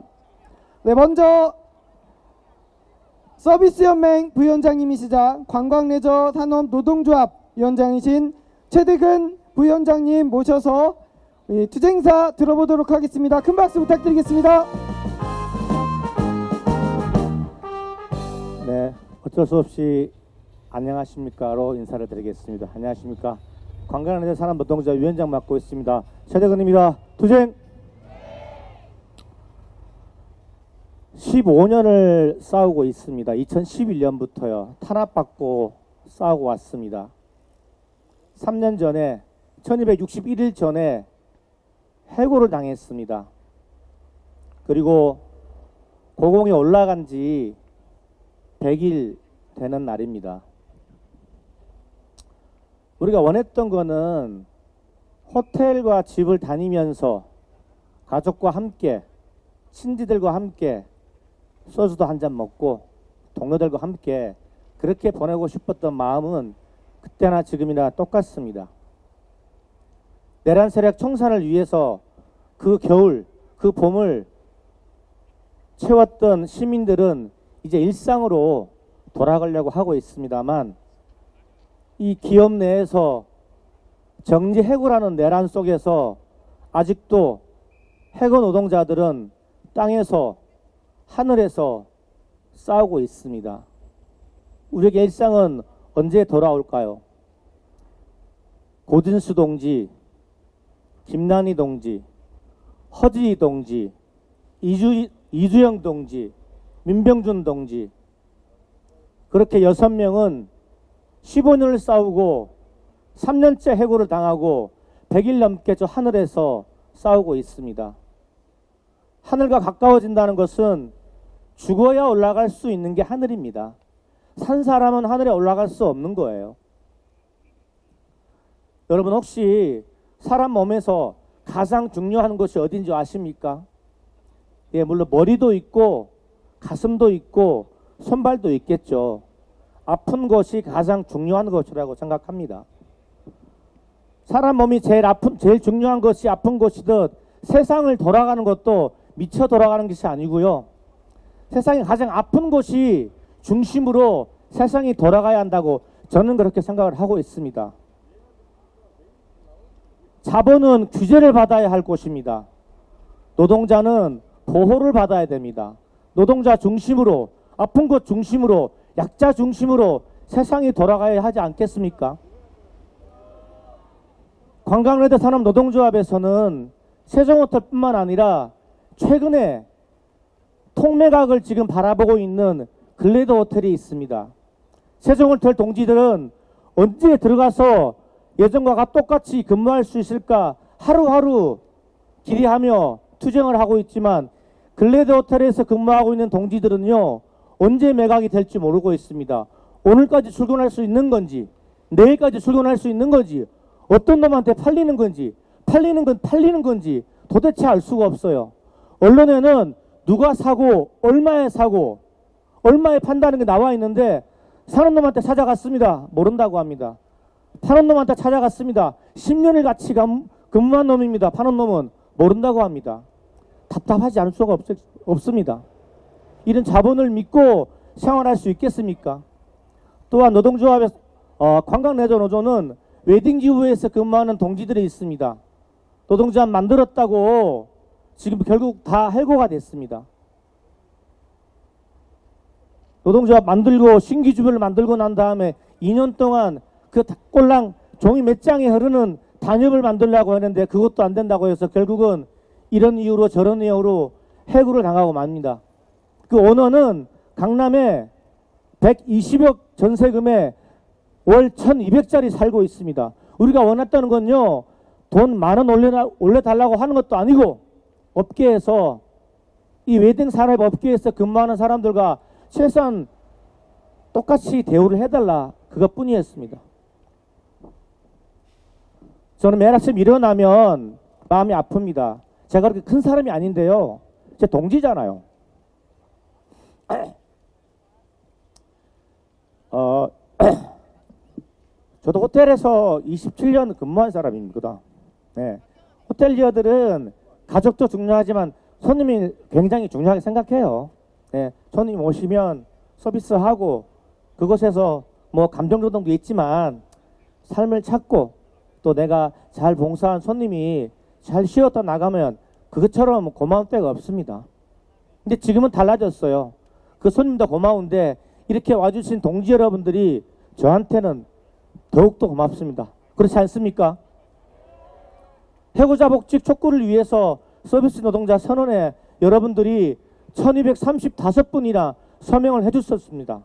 네, 먼저 서비스연맹 부위원장님이시자 관광레저산업노동조합 위원장이신 최대근 부위원장님 모셔서 이 투쟁사 들어보도록 하겠습니다. 큰 박수 부탁드리겠습니다. 네, 어쩔 수 없이 안녕하십니까로 인사를 드리겠습니다. 안녕하십니까. 관광레저 산업노동조합 위원장 맡고 있습니다. 최대근입니다. 투쟁! 15년을 싸우고 있습니다. 2011년부터요. 탄압받고 싸우고 왔습니다. 3년 전에 1261일 전에 해고를 당했습니다. 그리고 고공이 올라간 지 100일 되는 날입니다. 우리가 원했던 거는 호텔과 집을 다니면서 가족과 함께 친지들과 함께 소주도 한잔 먹고 동료들과 함께 그렇게 보내고 싶었던 마음은 그때나 지금이나 똑같습니다. 내란 세력 청산을 위해서 그 겨울, 그 봄을 채웠던 시민들은 이제 일상으로 돌아가려고 하고 있습니다만 이 기업 내에서 정지 해고라는 내란 속에서 아직도 해고 노동자들은 땅에서 하늘에서 싸우고 있습니다. 우리에게 일상은 언제 돌아올까요? 고진수 동지, 김난희 동지, 허지희 동지, 이주영 동지, 민병준 동지, 그렇게 6명은 15년을 싸우고 3년째 해고를 당하고 100일 넘게 저 하늘에서 싸우고 있습니다. 하늘과 가까워진다는 것은 죽어야 올라갈 수 있는 게 하늘입니다. 산 사람은 하늘에 올라갈 수 없는 거예요. 여러분 혹시 사람 몸에서 가장 중요한 것이 어딘지 아십니까? 예, 물론 머리도 있고 가슴도 있고 손발도 있겠죠. 아픈 것이 가장 중요한 것이라고 생각합니다. 사람 몸이 제일 중요한 것이 아픈 것이듯 세상을 돌아가는 것도 미쳐 돌아가는 것이 아니고요. 세상이 가장 아픈 곳이 중심으로 세상이 돌아가야 한다고 저는 그렇게 생각을 하고 있습니다. 자본은 규제를 받아야 할 곳입니다. 노동자는 보호를 받아야 됩니다. 노동자 중심으로, 아픈 곳 중심으로, 약자 중심으로 세상이 돌아가야 하지 않겠습니까? 관광레저 산업노동조합에서는 세종호텔뿐만 아니라 최근에 통매각을 지금 바라보고 있는 글래드 호텔이 있습니다. 세종호텔 동지들은 언제 들어가서 예전과 똑같이 근무할 수 있을까 하루하루 기대하며 투쟁을 하고 있지만 글래드 호텔에서 근무하고 있는 동지들은요, 언제 매각이 될지 모르고 있습니다. 오늘까지 출근할 수 있는 건지, 내일까지 출근할 수 있는 건지, 어떤 놈한테 팔리는 건지, 팔리는 건지 도대체 알 수가 없어요. 언론에는 누가 사고, 얼마에 판다는 게 나와 있는데 사는 놈한테 찾아갔습니다. 모른다고 합니다. 파는 놈한테 찾아갔습니다. 10년을 같이 근무한 놈입니다. 파는 놈은 모른다고 합니다. 답답하지 않을 수가 없습니다. 이런 자본을 믿고 생활할 수 있겠습니까? 또한 노동조합의 관광레저 노조는 웨딩기후에서 근무하는 동지들이 있습니다. 노동조합 만들었다고 지금 결국 다 해고가 됐습니다. 노동조합 만들고 신규주별을 만들고 난 다음에 2년 동안 그 꼴랑 종이 몇 장에 흐르는 단협을 만들려고 하는데 그것도 안 된다고 해서 결국은 이런 이유로 저런 이유로 해고를 당하고 맙니다. 그 오너는 강남에 120억 전세금에 월 1200짜리 살고 있습니다. 우리가 원했다는 건요, 돈 10,000원 올려달라고 하는 것도 아니고 업계에서 이 웨딩 산업 업계에서 근무하는 사람들과 최소한 똑같이 대우를 해달라, 그것뿐이었습니다. 저는 매일 아침 일어나면 마음이 아픕니다. 제가 그렇게 큰 사람이 아닌데요, 제 동지잖아요. 저도 호텔에서 27년 근무한 사람입니다. 네. 호텔리어들은 가족도 중요하지만 손님이 굉장히 중요하게 생각해요. 네. 손님 오시면 서비스하고 그곳에서 뭐 감정노동도 있지만 삶을 찾고 또 내가 잘 봉사한 손님이 잘 쉬었다 나가면 그것처럼 고마운 때가 없습니다. 근데 지금은 달라졌어요. 그 손님도 고마운데 이렇게 와주신 동지 여러분들이 저한테는 더욱더 고맙습니다. 그렇지 않습니까? 해고자 복직 촉구를 위해서 서비스 노동자 선언에 여러분들이 1235분이나 서명을 해주셨습니다.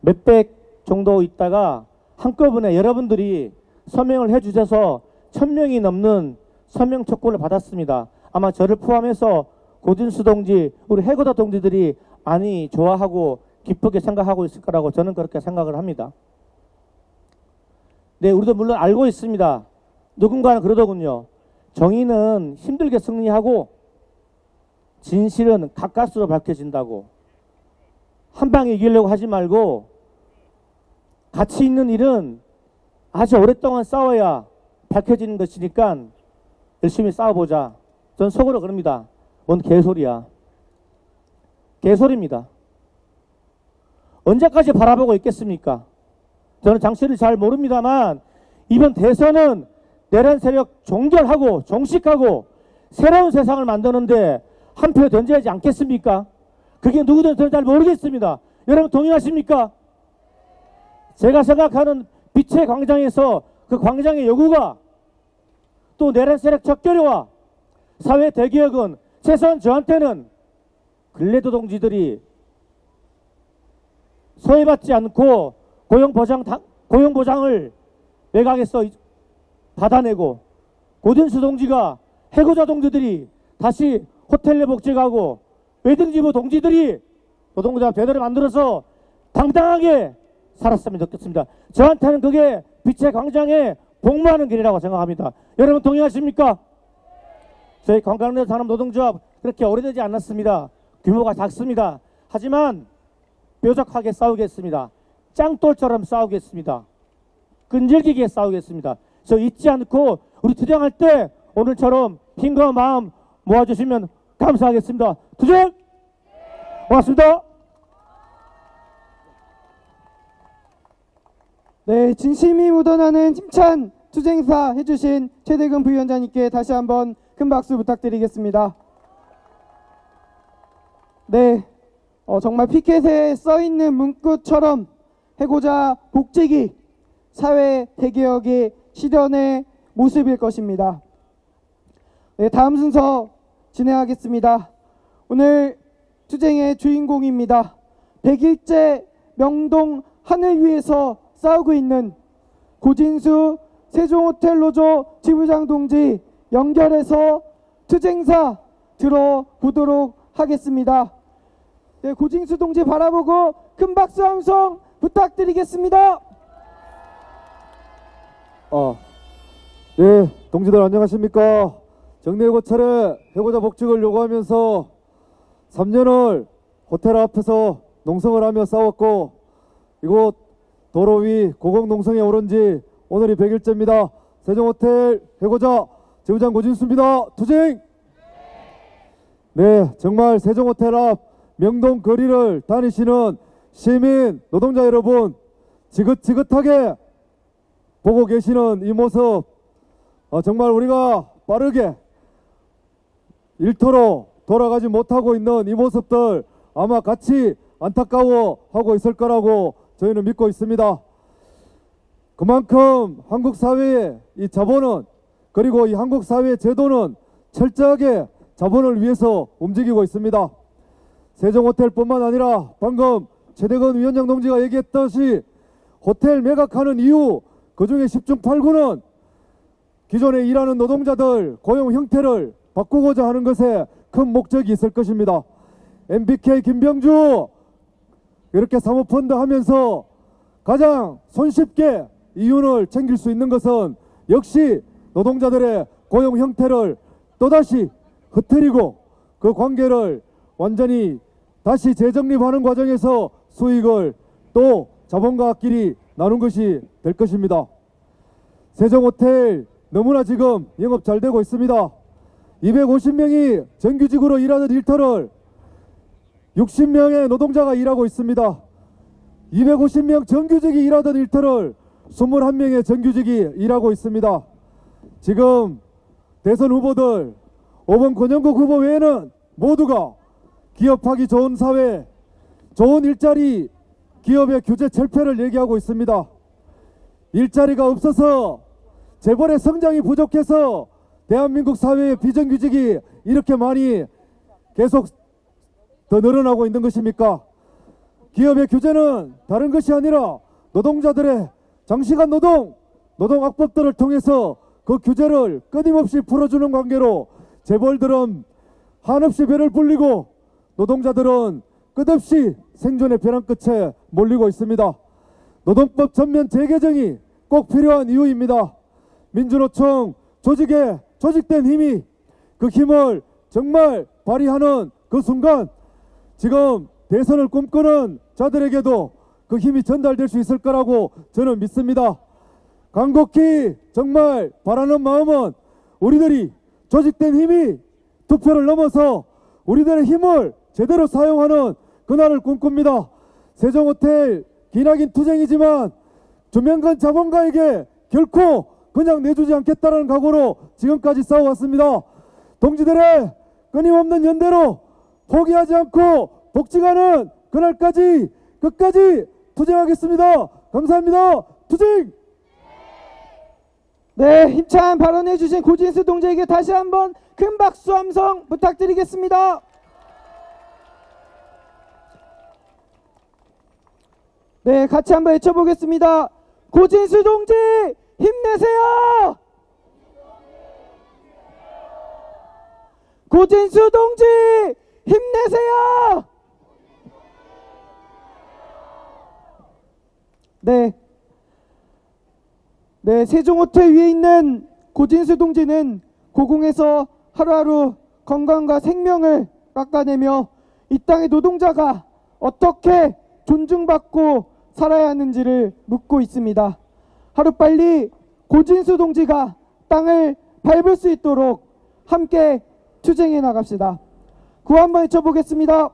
몇백 정도 있다가 한꺼번에 여러분들이 서명을 해주셔서 1000명이 넘는 서명 촉구를 받았습니다. 아마 저를 포함해서 고진수 동지, 우리 해고자 동지들이 많이 좋아하고 기쁘게 생각하고 있을 거라고 저는 그렇게 생각을 합니다. 네, 우리도 물론 알고 있습니다. 누군가는 그러더군요. 정의는 힘들게 승리하고 진실은 가까스로 밝혀진다고. 한 방에 이기려고 하지 말고 가치 있는 일은 아주 오랫동안 싸워야 밝혀지는 것이니까 열심히 싸워보자. 전 속으로 그럽니다. 뭔 개소리야. 개소리입니다. 언제까지 바라보고 있겠습니까? 저는 장치를 잘 모릅니다만 이번 대선은 내란 세력 종결하고 종식하고 새로운 세상을 만드는데 한 표 던져야지 않겠습니까? 그게 누구든 저는 잘 모르겠습니다. 여러분 동의하십니까? 제가 생각하는 빛의 광장에서 그 광장의 요구가 또 내란 세력 적결과 사회 대개혁은 최소한 저한테는 근래노동지들이 소외받지 않고 고용보장을 매각해서 받아내고 고진수 동지가 해고자 동지들이 다시 호텔에 복직하고 외등지부 동지들이 노동자 제도를 만들어서 당당하게 살았으면 좋겠습니다. 저한테는 그게 빛의 광장에 복무하는 길이라고 생각합니다. 여러분 동의하십니까? 저희 관광내 산업노동조합 그렇게 오래되지 않았습니다. 규모가 작습니다. 하지만 뾰족하게 싸우겠습니다. 짱돌처럼 싸우겠습니다. 끈질기게 싸우겠습니다. 저 잊지 않고 우리 투쟁할 때 오늘처럼 힘과 마음 모아주시면 감사하겠습니다. 투쟁! 고맙습니다. 네, 진심이 묻어나는 힘찬 투쟁사 해주신 최대근 부위원장님께 다시 한번 큰 박수 부탁드리겠습니다. 네, 정말 피켓에 써있는 문구처럼 해고자 복직이 사회 대개혁의 실현의 모습일 것입니다. 네, 다음 순서 진행하겠습니다. 오늘 투쟁의 주인공입니다. 100일째 명동 하늘 위에서 싸우고 있는 고진수 세종호텔 노조 지부장 동지 연결해서 투쟁사 들어보도록 하겠습니다. 네, 고진수 동지 바라보고 큰 박수 함성 부탁드리겠습니다. 네, 동지들 안녕하십니까? 정례 차례 해고자 복직을 요구하면서 3년을 호텔 앞에서 농성을 하며 싸웠고 이곳 도로 위 고공농성에 오른 지 오늘이 100일째입니다. 세종호텔 해고자 지부장 고진수입니다. 투쟁! 네, 정말 세종호텔 앞 명동 거리를 다니시는 시민 노동자 여러분 지긋지긋하게 보고 계시는 이 모습 정말 우리가 빠르게 일터로 돌아가지 못하고 있는 이 모습들 아마 같이 안타까워하고 있을 거라고 저희는 믿고 있습니다. 그만큼 한국 사회의 이 자본은 그리고 이 한국 사회의 제도는 철저하게 자본을 위해서 움직이고 있습니다. 세종호텔뿐만 아니라 방금 최대근 위원장 동지가 얘기했듯이 호텔 매각하는 이유 그중에 10중 8구는 기존에 일하는 노동자들 고용 형태를 바꾸고자 하는 것에 큰 목적이 있을 것입니다. MBK 김병주 이렇게 사모펀드 하면서 가장 손쉽게 이윤을 챙길 수 있는 것은 역시 노동자들의 고용 형태를 또다시 흐트리고 그 관계를 완전히 다시 재정립하는 과정에서 수익을 또 자본가끼리 나눈 것이 될 것입니다. 세종호텔 너무나 지금 영업 잘 되고 있습니다. 250명이 정규직으로 일하는 일터를 60명의 노동자가 일하고 있습니다. 250명 정규직이 일하던 일터를 21명의 정규직이 일하고 있습니다. 지금 대선 후보들 5번 권영국 후보 외에는 모두가 기업하기 좋은 사회, 좋은 일자리, 기업의 규제 철폐를 얘기하고 있습니다. 일자리가 없어서 재벌의 성장이 부족해서 대한민국 사회의 비정규직이 이렇게 많이 계속 더 늘어나고 있는 것입니까? 기업의 규제는 다른 것이 아니라 노동자들의 장시간 노동악법들을 통해서 그 규제를 끊임없이 풀어주는 관계로 재벌들은 한없이 배를 불리고 노동자들은 끝없이 생존의 벼랑 끝에 몰리고 있습니다. 노동법 전면 재개정이 꼭 필요한 이유입니다. 민주노총 조직에 조직된 힘이 그 힘을 정말 발휘하는 그 순간 지금 대선을 꿈꾸는 자들에게도 그 힘이 전달될 수 있을 거라고 저는 믿습니다. 간곡히 정말 바라는 마음은 우리들이 조직된 힘이 투표를 넘어서 우리들의 힘을 제대로 사용하는 그날을 꿈꿉니다. 세종호텔 기나긴 투쟁이지만 조명근 자본가에게 결코 그냥 내주지 않겠다는 각오로 지금까지 싸워왔습니다. 동지들의 끊임없는 연대로 포기하지 않고 복직하는 그날까지 끝까지 투쟁하겠습니다. 감사합니다. 투쟁! 네, 힘찬 발언해 주신 고진수 동지에게 다시 한번 큰 박수 함성 부탁드리겠습니다. 네, 같이 한번 외쳐보겠습니다. 고진수 동지 힘내세요! 고진수 동지 힘내세요! 네, 세종호텔 위에 있는 고진수 동지는 고공에서 하루하루 건강과 생명을 깎아내며 이 땅의 노동자가 어떻게 존중받고 살아야 하는지를 묻고 있습니다. 하루빨리 고진수 동지가 땅을 밟을 수 있도록 함께 투쟁해 나갑시다. 구호 한번 외쳐보겠습니다.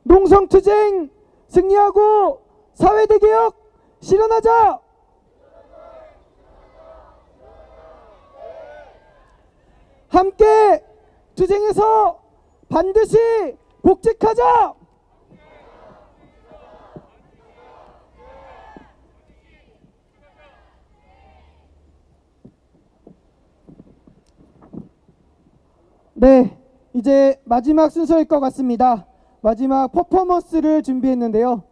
농성투쟁 승리하고 사회대개혁 실현하자! 함께 투쟁해서 반드시 복직하자! 네, 이제 마지막 순서일 것 같습니다. 마지막 퍼포먼스를 준비했는데요.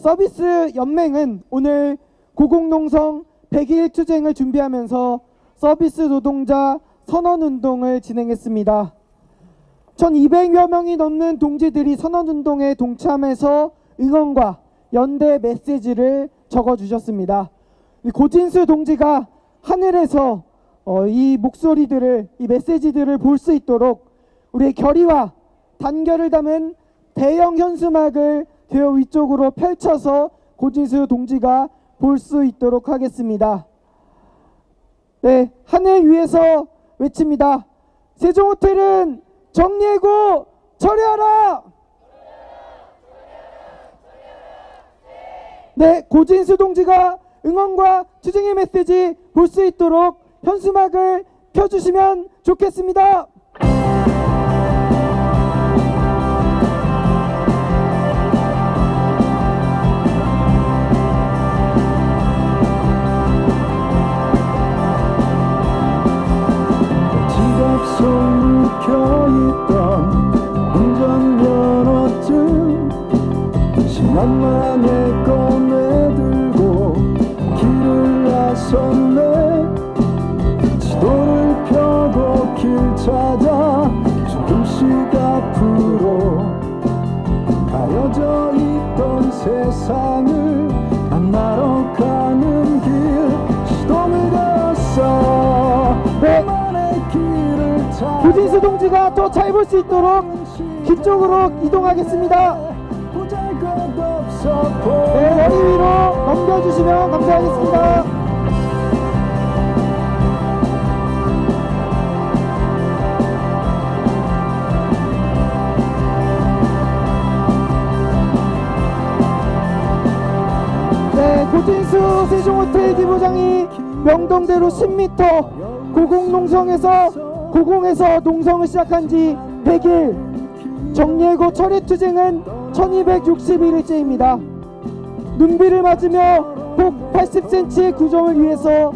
서비스 연맹은 오늘 고공농성 100일 투쟁을 준비하면서 서비스 노동자 선언운동을 진행했습니다. 1200여 명이 넘는 동지들이 선언운동에 동참해서 응원과 연대 메시지를 적어주셨습니다. 고진수 동지가 하늘에서 이 목소리들을, 이 메시지들을 볼 수 있도록 우리의 결의와 단결을 담은 대형 현수막을 대여 위쪽으로 펼쳐서 고진수 동지가 볼 수 있도록 하겠습니다. 네, 하늘 위에서 외칩니다. 세종호텔은 정리하고 처리하라! 네, 고진수 동지가 응원과 투쟁의 메시지 볼 수 있도록 현수막을 펴주시면 좋겠습니다. 지갑 속 묵혀있던 운전면허증 시간만에 꺼내들고 길을 나섰네. 지도를 펴고 길 찾아 조금씩 앞으로 가려져 있던 세상을 만나러 가는 길 시동을 걸었어. 너만의 길을 찾아 고진수 동지가 더 잘 볼 수 있도록 뒤쪽으로 이동하겠습니다. 보잘것없어 네, 머리 위로 넘겨주시면 감사하겠습니다. 네, 고진수 세종호텔 기부장이 명동대로 10m 고공에서 농성을 시작한 지 100일, 정예고 철회투쟁은 1261일째입니다. 눈비를 맞으며 폭 80cm의 구정을 위해서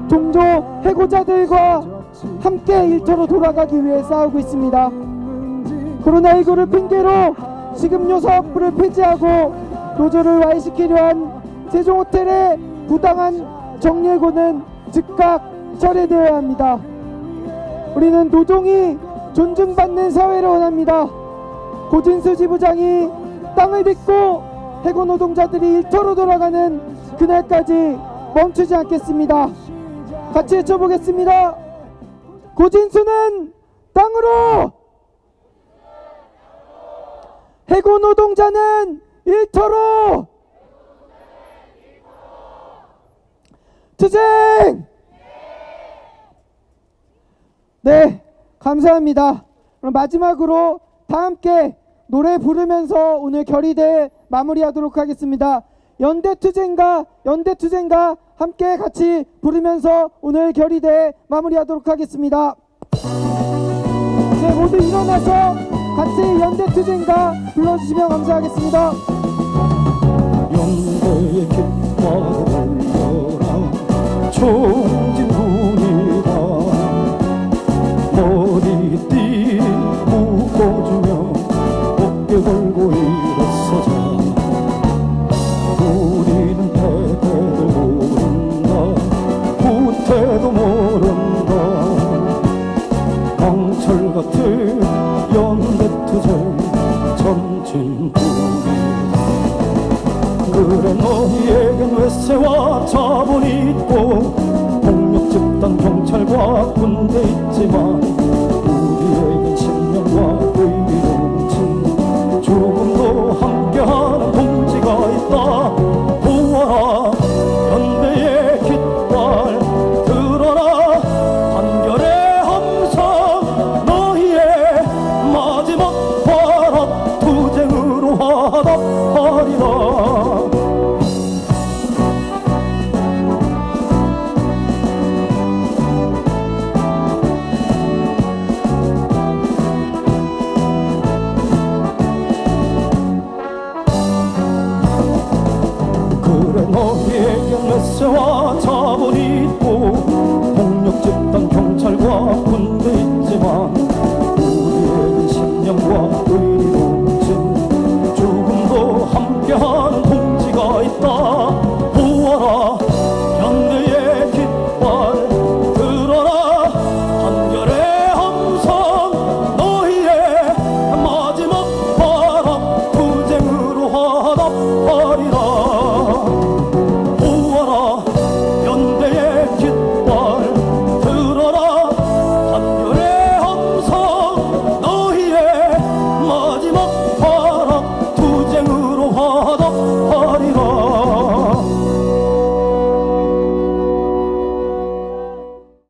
종조 해고자들과 함께 일터로 돌아가기 위해 싸우고 있습니다. 코로나19를 핑계로 식음료 사업부를 폐지하고 노조를 와해시키려 한 세종호텔의 부당한 정예고는 즉각 철회되어야 합니다. 우리는 노동이 존중받는 사회를 원합니다. 고진수 지부장이 땅을 딛고 해고 노동자들이 일터로 돌아가는 그날까지 멈추지 않겠습니다. 같이 외쳐보겠습니다. 고진수는 땅으로, 해고 노동자는 일터로. 투쟁! 네, 감사합니다. 그럼 마지막으로 다 함께 노래 부르면서 오늘 결의대 마무리하도록 하겠습니다. 연대투쟁가 함께 같이 부르면서 오늘 결의대 마무리하도록 하겠습니다. 네, 모두 일어나서 같이 연대투쟁가 불러주시면 감사하겠습니다. 연대의 깃발을 올려라 총진군이다 머리띠 묶어주며 어깨 걸고 일어서자 우리는 패배를 모른다 후퇴도 모른다 강철 같은 연대투쟁 전진군이다 그래 너희에겐 외세와 자본이 있고 폭력 집단 경찰과 군대 있지만 우리에겐 신명과 의리로 조금도 함께하는 동지가 있다 보아라 연대의 깃발 들어라 단결의 함성 너희의 마지막 발악 투쟁으로 화답하리라 너희에겐 외세와 자본이 있고 폭력 집단 경찰과 군대 있지만 우리에겐 신념과 의리